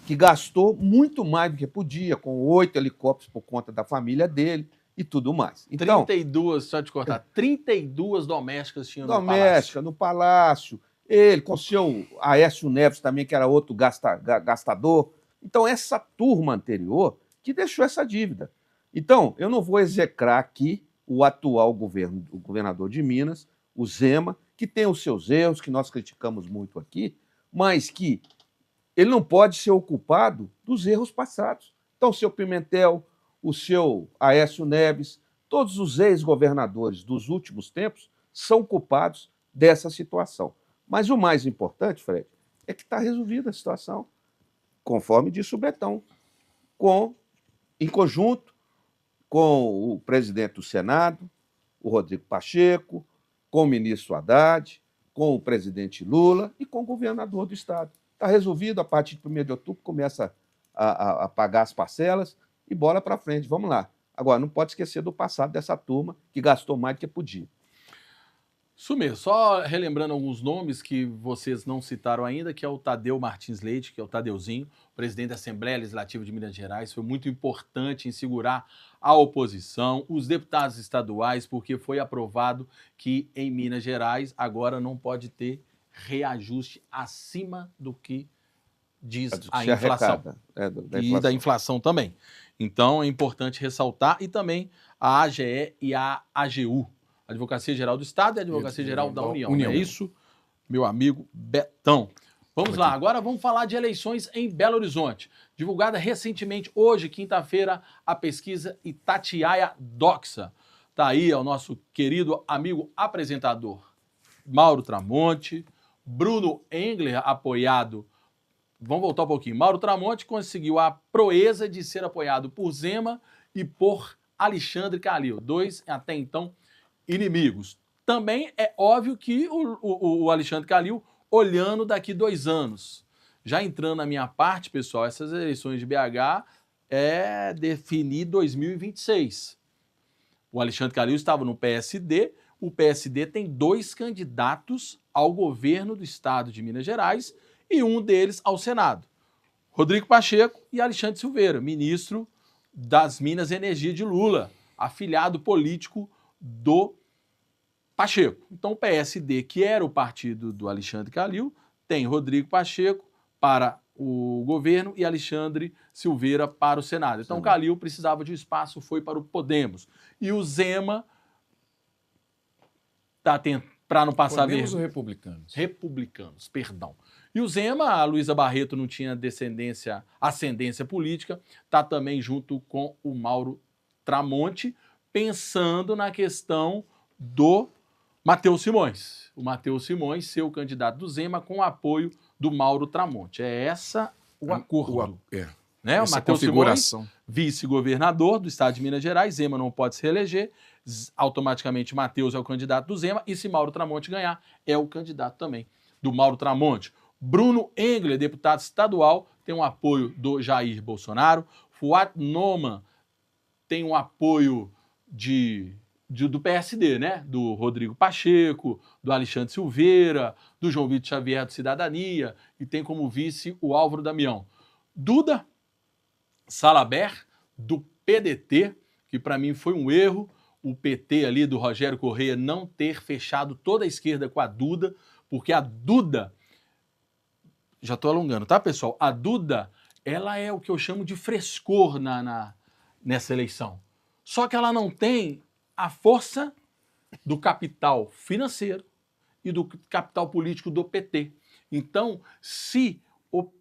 que gastou muito mais do que podia, com 8 helicópteros por conta da família dele e tudo mais. Então, 32, só te cortar, 32 domésticas tinham no Palácio. Ele, com o seu Aécio Neves também, que era outro gastador. Então, essa turma anterior que deixou essa dívida. Então, eu não vou execrar aqui o atual governador de Minas, o Zema, que tem os seus erros, que nós criticamos muito aqui, mas que ele não pode ser o culpado dos erros passados. Então, o seu Pimentel, o seu Aécio Neves, todos os ex-governadores dos últimos tempos são culpados dessa situação. Mas o mais importante, Fred, é que está resolvida a situação, conforme disse o Betão, em conjunto com o presidente do Senado, o Rodrigo Pacheco, com o ministro Haddad, com o presidente Lula e com o governador do Estado. Está resolvido, a partir de 1º de outubro começa a pagar as parcelas e bola para frente, vamos lá. Agora, não pode esquecer do passado dessa turma que gastou mais do que podia. Isso mesmo, só relembrando alguns nomes que vocês não citaram ainda, que é o Tadeu Martins Leite, que é o Tadeuzinho, presidente da Assembleia Legislativa de Minas Gerais, foi muito importante em segurar a oposição, os deputados estaduais, porque foi aprovado que em Minas Gerais agora não pode ter reajuste acima do que diz a inflação. E da inflação também. Então é importante ressaltar, e também a AGE e a AGU, Advocacia Geral do Estado e a Advocacia Geral da União. É isso, meu amigo Betão. Vamos lá, agora vamos falar de eleições em Belo Horizonte. Divulgada recentemente, hoje, quinta-feira, a pesquisa Itatiaia Doxa. Está aí o nosso querido amigo apresentador Mauro Tramonte, Bruno Engler, apoiado vamos voltar um pouquinho. Mauro Tramonte conseguiu a proeza de ser apoiado por Zema e por Alexandre Calil, 2 até então inimigos. Também é óbvio que o Alexandre Calil olhando daqui 2 anos. Já entrando na minha parte, pessoal, essas eleições de BH é definir 2026. O Alexandre Calil estava no PSD, o PSD tem 2 candidatos ao governo do estado de Minas Gerais e um deles ao Senado. Rodrigo Pacheco e Alexandre Silveira, ministro das Minas e Energia de Lula, afiliado político do Pacheco. Então o PSD, que era o partido do Alexandre Calil, tem Rodrigo Pacheco para o governo e Alexandre Silveira para o Senado. Então Calil precisava de espaço, foi para o Podemos. E o Zema está tentando, para não passar Podemos vergonha. ou republicanos? Republicanos, perdão. E o Zema, a Luísa Barreto não tinha ascendência política, está também junto com o Mauro Tramonte, pensando na questão do Matheus Simões. O Matheus Simões ser o candidato do Zema com o apoio do Mauro Tramonte. É essa o acordo. Né? O Matheus Simões, vice-governador do estado de Minas Gerais, Zema não pode se reeleger, automaticamente Matheus é o candidato do Zema, e se Mauro Tramonte ganhar, é o candidato também do Mauro Tramonte. Bruno Engler, deputado estadual, tem um apoio do Jair Bolsonaro. Fuad Noman tem um apoio do PSD, né? Do Rodrigo Pacheco, do Alexandre Silveira, do João Vitor Xavier do Cidadania, e tem como vice o Álvaro Damião. Duda Salabert, do PDT, que para mim foi um erro, o PT ali do Rogério Correia não ter fechado toda a esquerda com a Duda, porque a Duda, já estou alongando, tá, pessoal? A Duda, ela é o que eu chamo de frescor nessa eleição. Só que ela não tem a força do capital financeiro e do capital político do PT. Então, se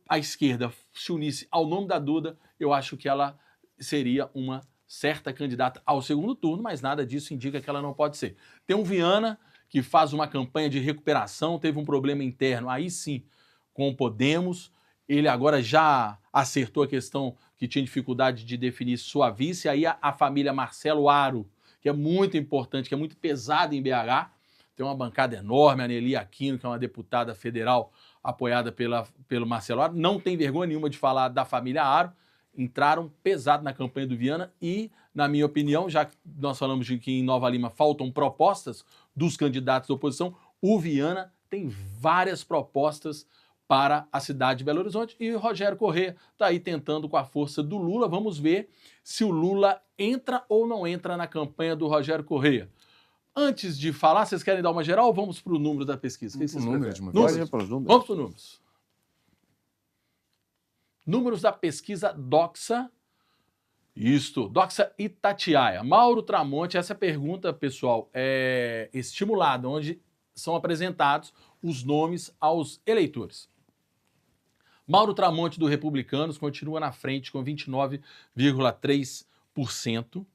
a esquerda se unisse ao nome da Duda, eu acho que ela seria uma certa candidata ao segundo turno, mas nada disso indica que ela não pode ser. Tem um Viana que faz uma campanha de recuperação, teve um problema interno, aí sim, com o Podemos. Ele agora já acertou a questão que tinha dificuldade de definir sua vice, aí a família Marcelo Aro, que é muito importante, que é muito pesada em BH, tem uma bancada enorme, a Nelly Aquino, que é uma deputada federal apoiada pelo Marcelo Aro, não tem vergonha nenhuma de falar da família Aro, entraram pesado na campanha do Viana e, na minha opinião, já que nós falamos de que em Nova Lima faltam propostas dos candidatos da oposição, o Viana tem várias propostas para a cidade de Belo Horizonte e o Rogério Correia está aí tentando com a força do Lula. Vamos ver se o Lula entra ou não entra na campanha do Rogério Correia. Antes de falar, vocês querem dar uma geral ou vamos para o número da pesquisa? Vamos para os números. Números da pesquisa Doxa. Doxa Itatiaia. Mauro Tramonte, essa pergunta, pessoal, é estimulada, onde são apresentados os nomes aos eleitores. Mauro Tramonte, do Republicanos, continua na frente com 29,3%.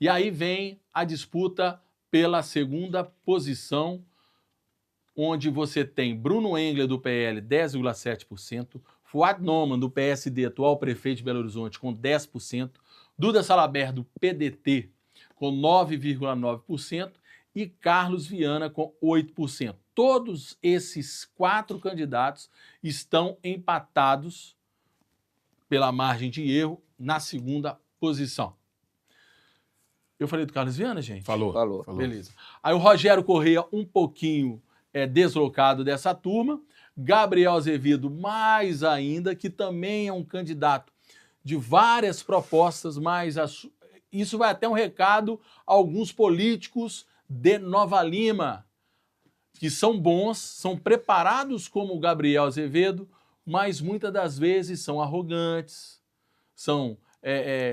E aí vem a disputa pela segunda posição, onde você tem Bruno Engler, do PL, 10,7%, Fuad Noman, do PSD, atual prefeito de Belo Horizonte, com 10%, Duda Salabert, do PDT, com 9,9%, e Carlos Viana, com 8%. Todos esses 4 candidatos estão empatados pela margem de erro na segunda posição. Eu falei do Carlos Viana, gente? Falou. Beleza. Aí o Rogério Correia um pouquinho deslocado dessa turma. Gabriel Azevedo mais ainda, que também é um candidato de várias propostas, mas isso vai até um recado a alguns políticos de Nova Lima, que são bons, são preparados como o Gabriel Azevedo, mas muitas das vezes são arrogantes, são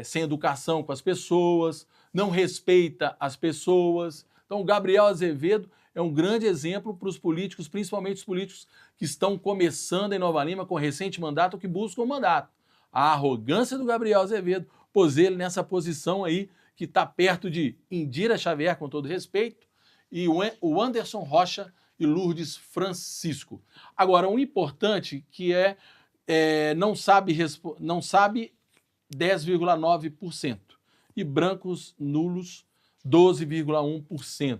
sem educação com as pessoas, não respeita as pessoas. Então o Gabriel Azevedo é um grande exemplo para os políticos, principalmente os políticos que estão começando em Nova Lima com recente mandato ou que buscam o mandato. A arrogância do Gabriel Azevedo pôs ele nessa posição aí, que está perto de Indira Xavier, com todo respeito, e o Anderson Rocha e Lourdes Francisco. Agora, um importante que é não sabe 10,9%. E brancos nulos, 12,1%.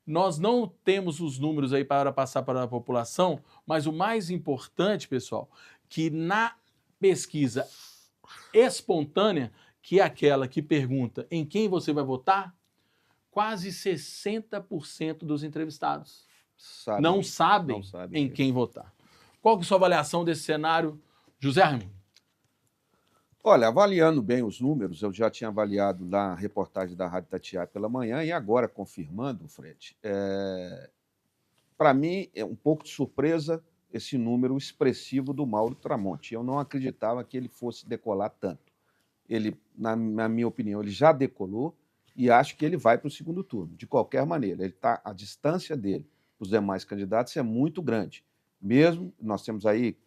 Nós não temos os números aí para passar para a população, mas o mais importante, pessoal, que na pesquisa espontânea, que é aquela que pergunta em quem você vai votar, quase 60% dos entrevistados não sabem em quem votar. Qual que é a sua avaliação desse cenário, José Raimundo? Olha, avaliando bem os números, eu já tinha avaliado na reportagem da Rádio Itatiaia pela manhã e agora confirmando, Fred, para mim é um pouco de surpresa esse número expressivo do Mauro Tramonte. Eu não acreditava que ele fosse decolar tanto. Ele, na minha opinião, ele já decolou e acho que ele vai para o segundo turno. De qualquer maneira, a distância dele dos demais candidatos é muito grande. Mesmo, nós temos aí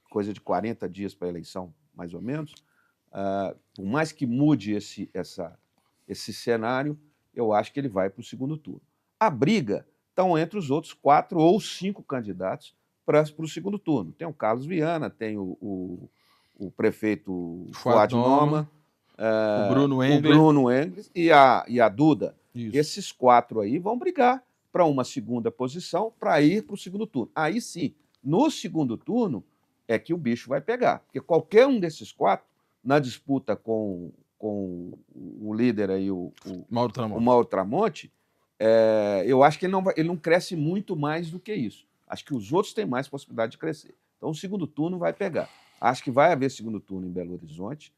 coisa de 40 dias para a eleição, mais ou menos, por mais que mude esse cenário, eu acho que ele vai para o segundo turno. A briga está entre os outros 4 ou 5 candidatos para o segundo turno. Tem o Carlos Viana, tem o prefeito Fuad Noma, o Bruno Engler e a Duda. Isso. Esses 4 aí vão brigar para uma segunda posição para ir para o segundo turno. Aí sim, no segundo turno, é que o bicho vai pegar. Porque qualquer um desses 4, na disputa com o líder aí, o Mauro Tramonte, eu acho que ele não cresce muito mais do que isso. Acho que os outros têm mais possibilidade de crescer. Então, o segundo turno vai pegar. Acho que vai haver segundo turno em Belo Horizonte.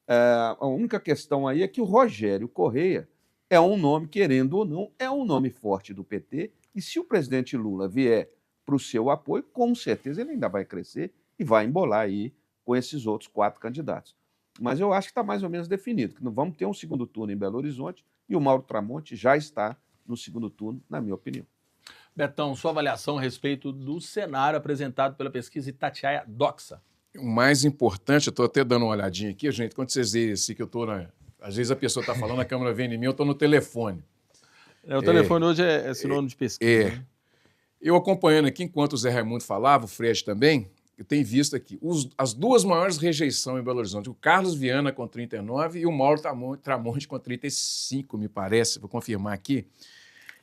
A única questão aí é que o Rogério Correia é um nome, querendo ou não, é um nome forte do PT. E se o presidente Lula vier para o seu apoio, com certeza ele ainda vai crescer e vai embolar aí com esses outros 4 candidatos. Mas eu acho que está mais ou menos definido, que não vamos ter um segundo turno em Belo Horizonte e o Mauro Tramonte já está no segundo turno, na minha opinião. Betão, sua avaliação a respeito do cenário apresentado pela pesquisa Itatiaia Doxa. O mais importante, eu estou até dando uma olhadinha aqui, gente, quando vocês veem assim que eu estou às vezes a pessoa está falando, a câmera vem em mim, eu estou no telefone. O telefone hoje é sinônimo de pesquisa. Né? Eu acompanhando aqui, enquanto o Zé Raimundo falava, o Fred também, eu tenho visto aqui as 2 maiores rejeições em Belo Horizonte, o Carlos Viana com 39 e o Mauro Tramonte com 35, me parece, vou confirmar aqui,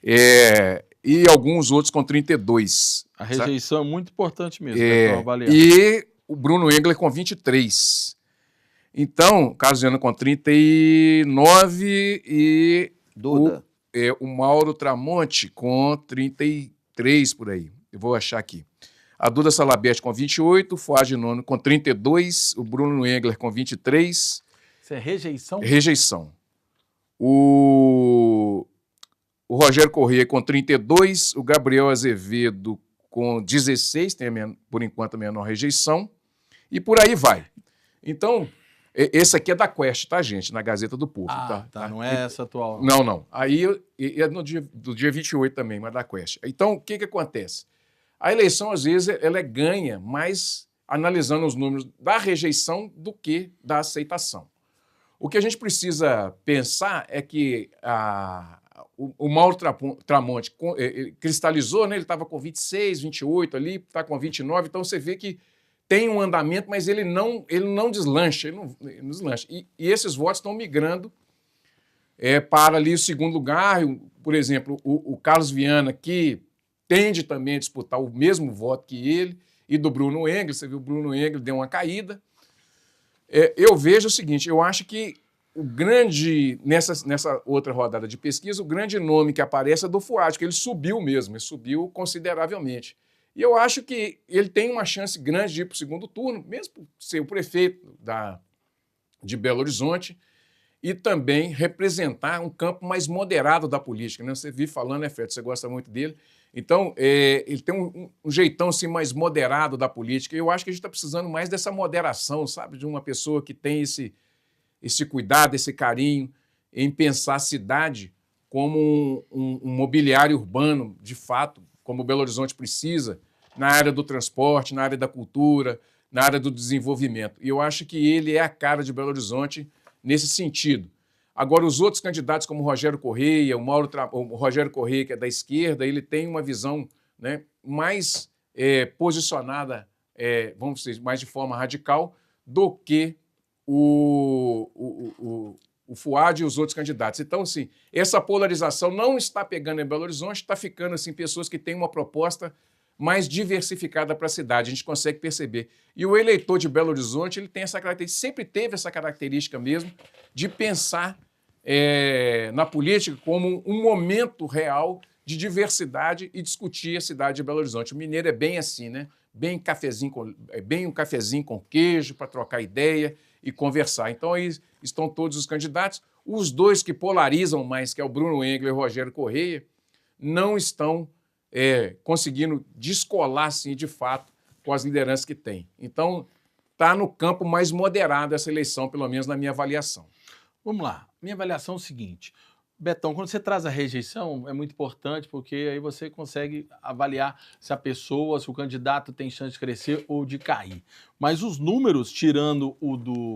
e alguns outros com 32. A rejeição é muito importante mesmo, para avaliar. E o Bruno Engler com 23. Então, o Carlos Viana com 39 e Duda. O Mauro Tramonte com 33 por aí. Eu vou achar aqui. A Duda Salabert com 28, o Fuad Nono com 32, o Bruno Engler com 23. Isso é rejeição? Rejeição. O Rogério Corrêa com 32, o Gabriel Azevedo com 16, tem por enquanto a menor rejeição, e por aí vai. Então, esse aqui é da Quest, tá, gente? Na Gazeta do Povo. Tá. Não é essa atual. Não. Aí é do dia 28 também, mas da Quest. Então, o que acontece? A eleição, às vezes, ela é ganha mais analisando os números da rejeição do que da aceitação. O que a gente precisa pensar é que o Mauro Tramonte cristalizou, né? Ele estava com 26, 28 ali, está com 29, então você vê que tem um andamento, mas ele não deslancha, ele não deslancha. E esses votos estão migrando para ali o segundo lugar. Por exemplo, o Carlos Viana, que tende também a disputar o mesmo voto que ele, e do Bruno Engler, você viu, o Bruno Engler deu uma caída. Eu vejo o seguinte, eu acho que o grande, nessa outra rodada de pesquisa, o grande nome que aparece é do Fuad, que ele subiu mesmo, ele subiu consideravelmente. E eu acho que ele tem uma chance grande de ir para o segundo turno, mesmo por ser o prefeito de Belo Horizonte, e também representar um campo mais moderado da política. Né? Você vive falando, né, Fred? Você gosta muito dele. Então, ele tem um jeitão assim, mais moderado da política. E eu acho que a gente está precisando mais dessa moderação, sabe? De uma pessoa que tem esse cuidado, esse carinho em pensar a cidade como um mobiliário urbano, de fato, como Belo Horizonte precisa, na área do transporte, na área da cultura, na área do desenvolvimento. E eu acho que ele é a cara de Belo Horizonte nesse sentido. Agora, os outros candidatos, como o Rogério Correia, o Rogério Correia, que é da esquerda, ele tem uma visão, né, mais posicionada vamos dizer, mais de forma radical do que o Fuad e os outros candidatos. Então, assim, essa polarização não está pegando em Belo Horizonte, está ficando, assim, pessoas que têm uma proposta mais diversificada para a cidade, a gente consegue perceber. E o eleitor de Belo Horizonte, ele tem essa característica, sempre teve essa característica mesmo, de pensar na política como um momento real de diversidade e discutir a cidade de Belo Horizonte. O mineiro é bem assim, né? Bem um cafezinho com queijo para trocar ideia e conversar. Então, aí estão todos os candidatos. Os dois que polarizam mais, que é o Bruno Engler e o Rogério Correia, não estão conseguindo descolar, assim, de fato, com as lideranças que têm. Então, está no campo mais moderado essa eleição, pelo menos na minha avaliação. Vamos lá. Minha avaliação é o seguinte. Betão, quando você traz a rejeição, é muito importante, porque aí você consegue avaliar se a pessoa, se o candidato tem chance de crescer ou de cair. Mas os números, tirando o do...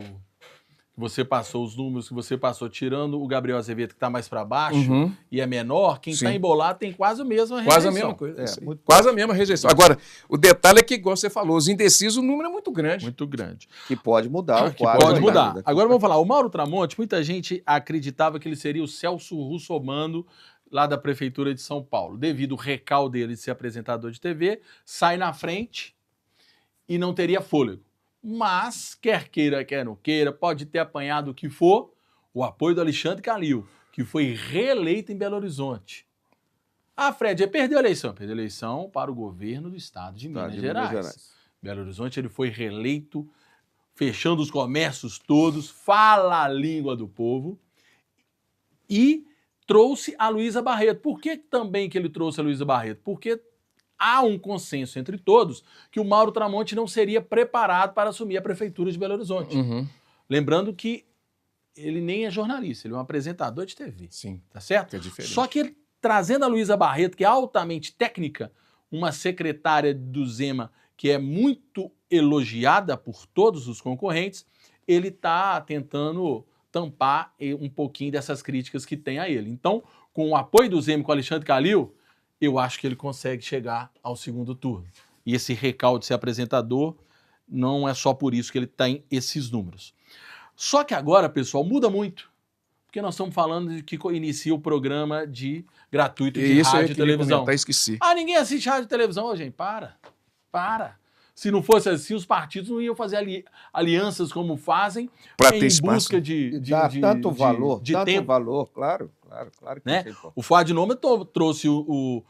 Você passou os números que você passou, tirando o Gabriel Azevedo, que está mais para baixo e é menor, quem está embolado tem quase a mesma rejeição. Quase a mesma coisa. Quase a mesma rejeição. Agora, o detalhe é que, igual você falou, os indecisos, o número é muito grande. Muito grande. Que pode mudar o quadro. Pode mudar. Agora vamos falar, o Mauro Tramonte, muita gente acreditava que ele seria o Celso Russomano, lá da Prefeitura de São Paulo. Devido ao recalque dele de ser apresentador de TV, sai na frente e não teria fôlego. Mas, quer queira, quer não queira, pode ter apanhado o que for, o apoio do Alexandre Calil, que foi reeleito em Belo Horizonte. Ah, Fred, ele perdeu a eleição. Perdeu a eleição para o governo do estado de Minas Gerais. Belo Horizonte, ele foi reeleito, fechando os comércios todos, fala a língua do povo e trouxe a Luísa Barreto. Por que também que ele trouxe a Luísa Barreto? Porque há um consenso entre todos que o Mauro Tramonte não seria preparado para assumir a Prefeitura de Belo Horizonte. Lembrando que ele nem é jornalista, ele é um apresentador de TV. Sim. Tá certo? É diferente. Só que ele, trazendo a Luísa Barreto, que é altamente técnica, uma secretária do Zema que é muito elogiada por todos os concorrentes, ele está tentando tampar um pouquinho dessas críticas que tem a ele. Então, com o apoio do Zema e com o Alexandre Calil, eu acho que ele consegue chegar ao segundo turno. E esse recalque de ser apresentador não é só por isso que ele tem esses números. Só que agora, pessoal, muda muito. Porque nós estamos falando de que inicia o programa gratuito de rádio e televisão. Esqueci. Ah, ninguém assiste rádio e televisão. Ô, gente, para. Se não fosse assim, os partidos não iam fazer alianças como fazem em busca de tanto valor, claro que né? O Fuad Noma trouxe o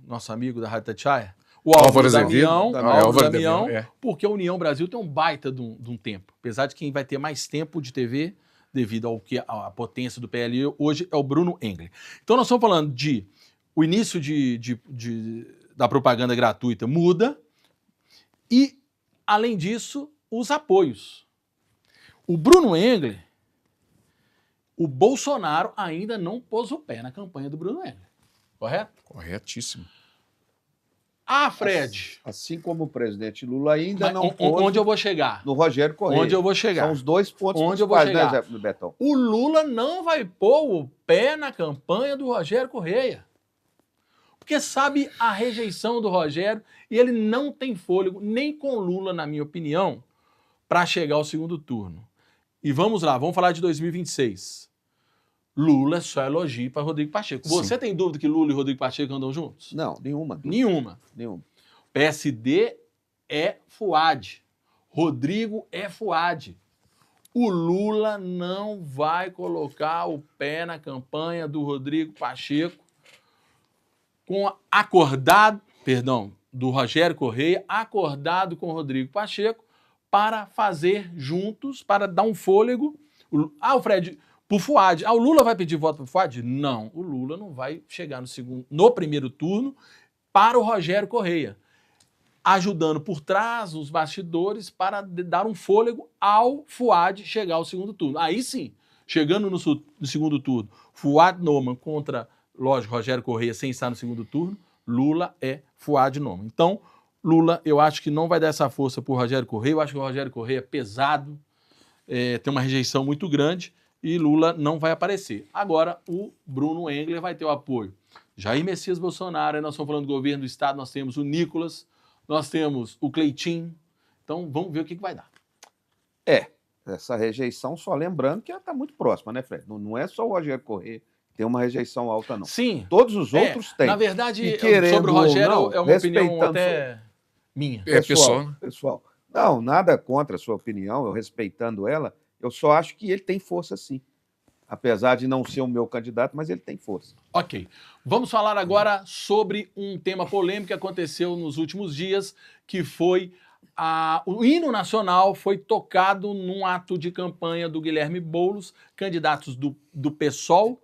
nosso amigo da Rádio Tatiaia, o Álvaro Damião, porque a União Brasil tem um baita de um tempo. Apesar de quem vai ter mais tempo de TV, devido ao que a potência do PL hoje, é o Bruno Engler. Então nós estamos falando o início da propaganda gratuita muda, e, além disso, os apoios. O Bruno Engler, o Bolsonaro ainda não pôs o pé na campanha do Bruno Engler. Correto? Corretíssimo. Ah, Fred. Assim como o presidente Lula ainda não pôs... Onde eu vou chegar? No Rogério Correia. Onde eu vou chegar? São os dois pontos onde eu vou chegar? Né, Betão? O Lula não vai pôr o pé na campanha do Rogério Correia. Porque sabe a rejeição do Rogério e ele não tem fôlego, nem com Lula, na minha opinião, para chegar ao segundo turno. E vamos lá, vamos falar de 2026. Lula só elogio para Rodrigo Pacheco. Sim. Você tem dúvida que Lula e Rodrigo Pacheco andam juntos? Não, nenhuma. PSD é Fuad. Rodrigo é Fuad. O Lula não vai colocar o pé na campanha do Rodrigo Pacheco do Rogério Correia, acordado com o Rodrigo Pacheco, para fazer juntos, para dar um fôlego. O Fred, pro Fuad. O Lula vai pedir voto pro Fuad? Não, o Lula não vai chegar no primeiro turno para o Rogério Correia, ajudando por trás, os bastidores, para dar um fôlego ao Fuad chegar ao segundo turno. Aí sim, chegando no segundo turno, Fuad Noman contra, lógico, Rogério Correia sem estar no segundo turno, Lula é Fuad Noman. Então, Lula, eu acho que não vai dar essa força para o Rogério Correia. Eu acho que o Rogério Correia é pesado, tem uma rejeição muito grande e Lula não vai aparecer. Agora, o Bruno Engler vai ter o apoio. Jair Messias Bolsonaro, aí nós estamos falando do governo do estado, nós temos o Nicolas, nós temos o Cleitinho. Então, vamos ver o que vai dar. Essa rejeição, só lembrando que ela está muito próxima, né, Fred? Não é só o Rogério Corrêa que tem uma rejeição alta, não. Sim. Todos os outros têm. Na verdade, E querendo sobre o Rogério, ou não, é uma opinião respeitando até minha. Pessoal. Não, nada contra a sua opinião, eu respeitando ela, eu só acho que ele tem força, sim. Apesar de não ser o meu candidato, mas ele tem força. Ok. Vamos falar agora sobre um tema polêmico que aconteceu nos últimos dias, que foi o hino nacional foi tocado num ato de campanha do Guilherme Boulos, candidatos do PSOL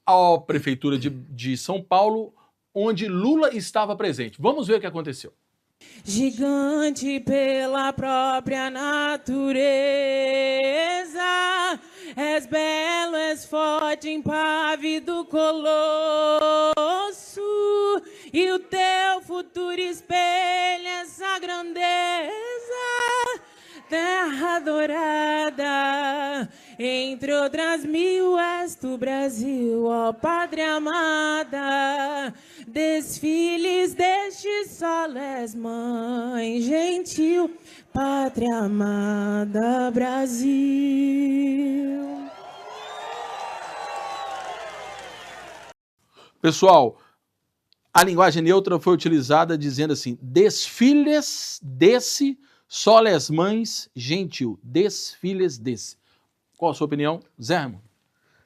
à Prefeitura de São Paulo, onde Lula estava presente. Vamos ver o que aconteceu. Gigante pela própria natureza, és belo, és forte, impávido colosso, e o teu futuro espelha essa grandeza. Terra dourada, entre outras mil, és tu, Brasil, ó pátria amada. Desfiles deste sol, és mãe gentil, pátria amada, Brasil. Pessoal, a linguagem neutra foi utilizada dizendo assim: desfiles desse soles mães gentil, desfiles desse. Qual a sua opinião, Zé Raimundo?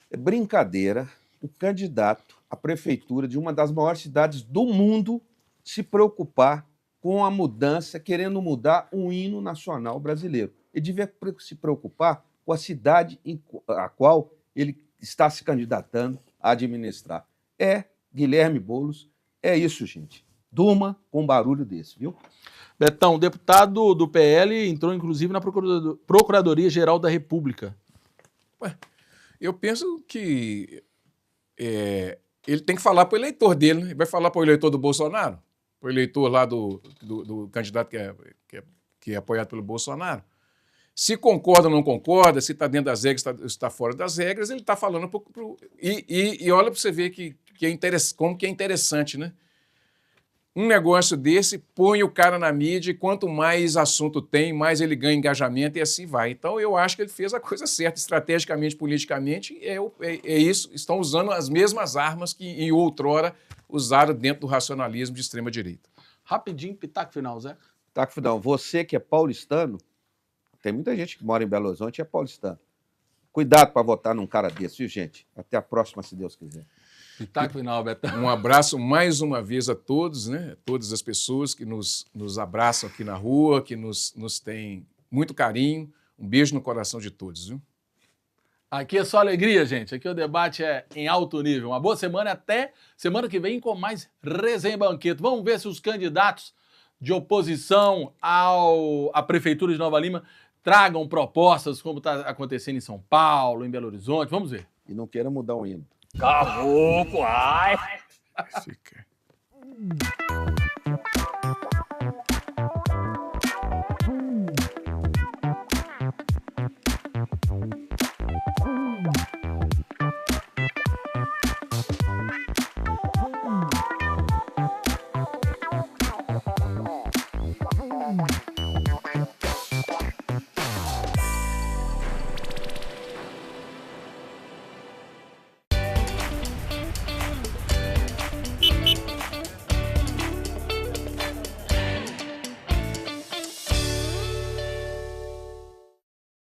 É brincadeira o candidato à prefeitura de uma das maiores cidades do mundo se preocupar com a mudança, querendo mudar o hino nacional brasileiro. Ele devia se preocupar com a cidade a qual ele está se candidatando a administrar. É Guilherme Boulos, é isso, gente. Durma com um barulho desse, viu? Betão, deputado do PL, entrou inclusive na Procuradoria-Geral da República. Eu penso que ele tem que falar para o eleitor dele, né? Ele vai falar para o eleitor do Bolsonaro, para o eleitor lá do candidato que é apoiado pelo Bolsonaro. Se concorda ou não concorda, se está dentro das regras, se está fora das regras, ele está falando e olha para você ver como que é interessante, né? Um negócio desse põe o cara na mídia e quanto mais assunto tem, mais ele ganha engajamento e assim vai. Então, eu acho que ele fez a coisa certa, estrategicamente, politicamente, é isso. Estão usando as mesmas armas que em outrora usaram dentro do racionalismo de extrema-direita. Rapidinho, pitaco final, Zé. Pitaco final. Você que é paulistano, tem muita gente que mora em Belo Horizonte e é paulistano. Cuidado para votar num cara desse, viu, gente? Até a próxima, se Deus quiser. Pitaco final, Betão. Um abraço mais uma vez a todos, né? Todas as pessoas que nos abraçam aqui na rua, que nos têm muito carinho. Um beijo no coração de todos, viu? Aqui é só alegria, gente. Aqui o debate é em alto nível. Uma boa semana, até semana que vem com mais Resenha Banqueta. Vamos ver se os candidatos de oposição à Prefeitura de Nova Lima tragam propostas como está acontecendo em São Paulo, em Belo Horizonte. Vamos ver. E não queira mudar o hino. Caboclo, ai! Fica. Ai!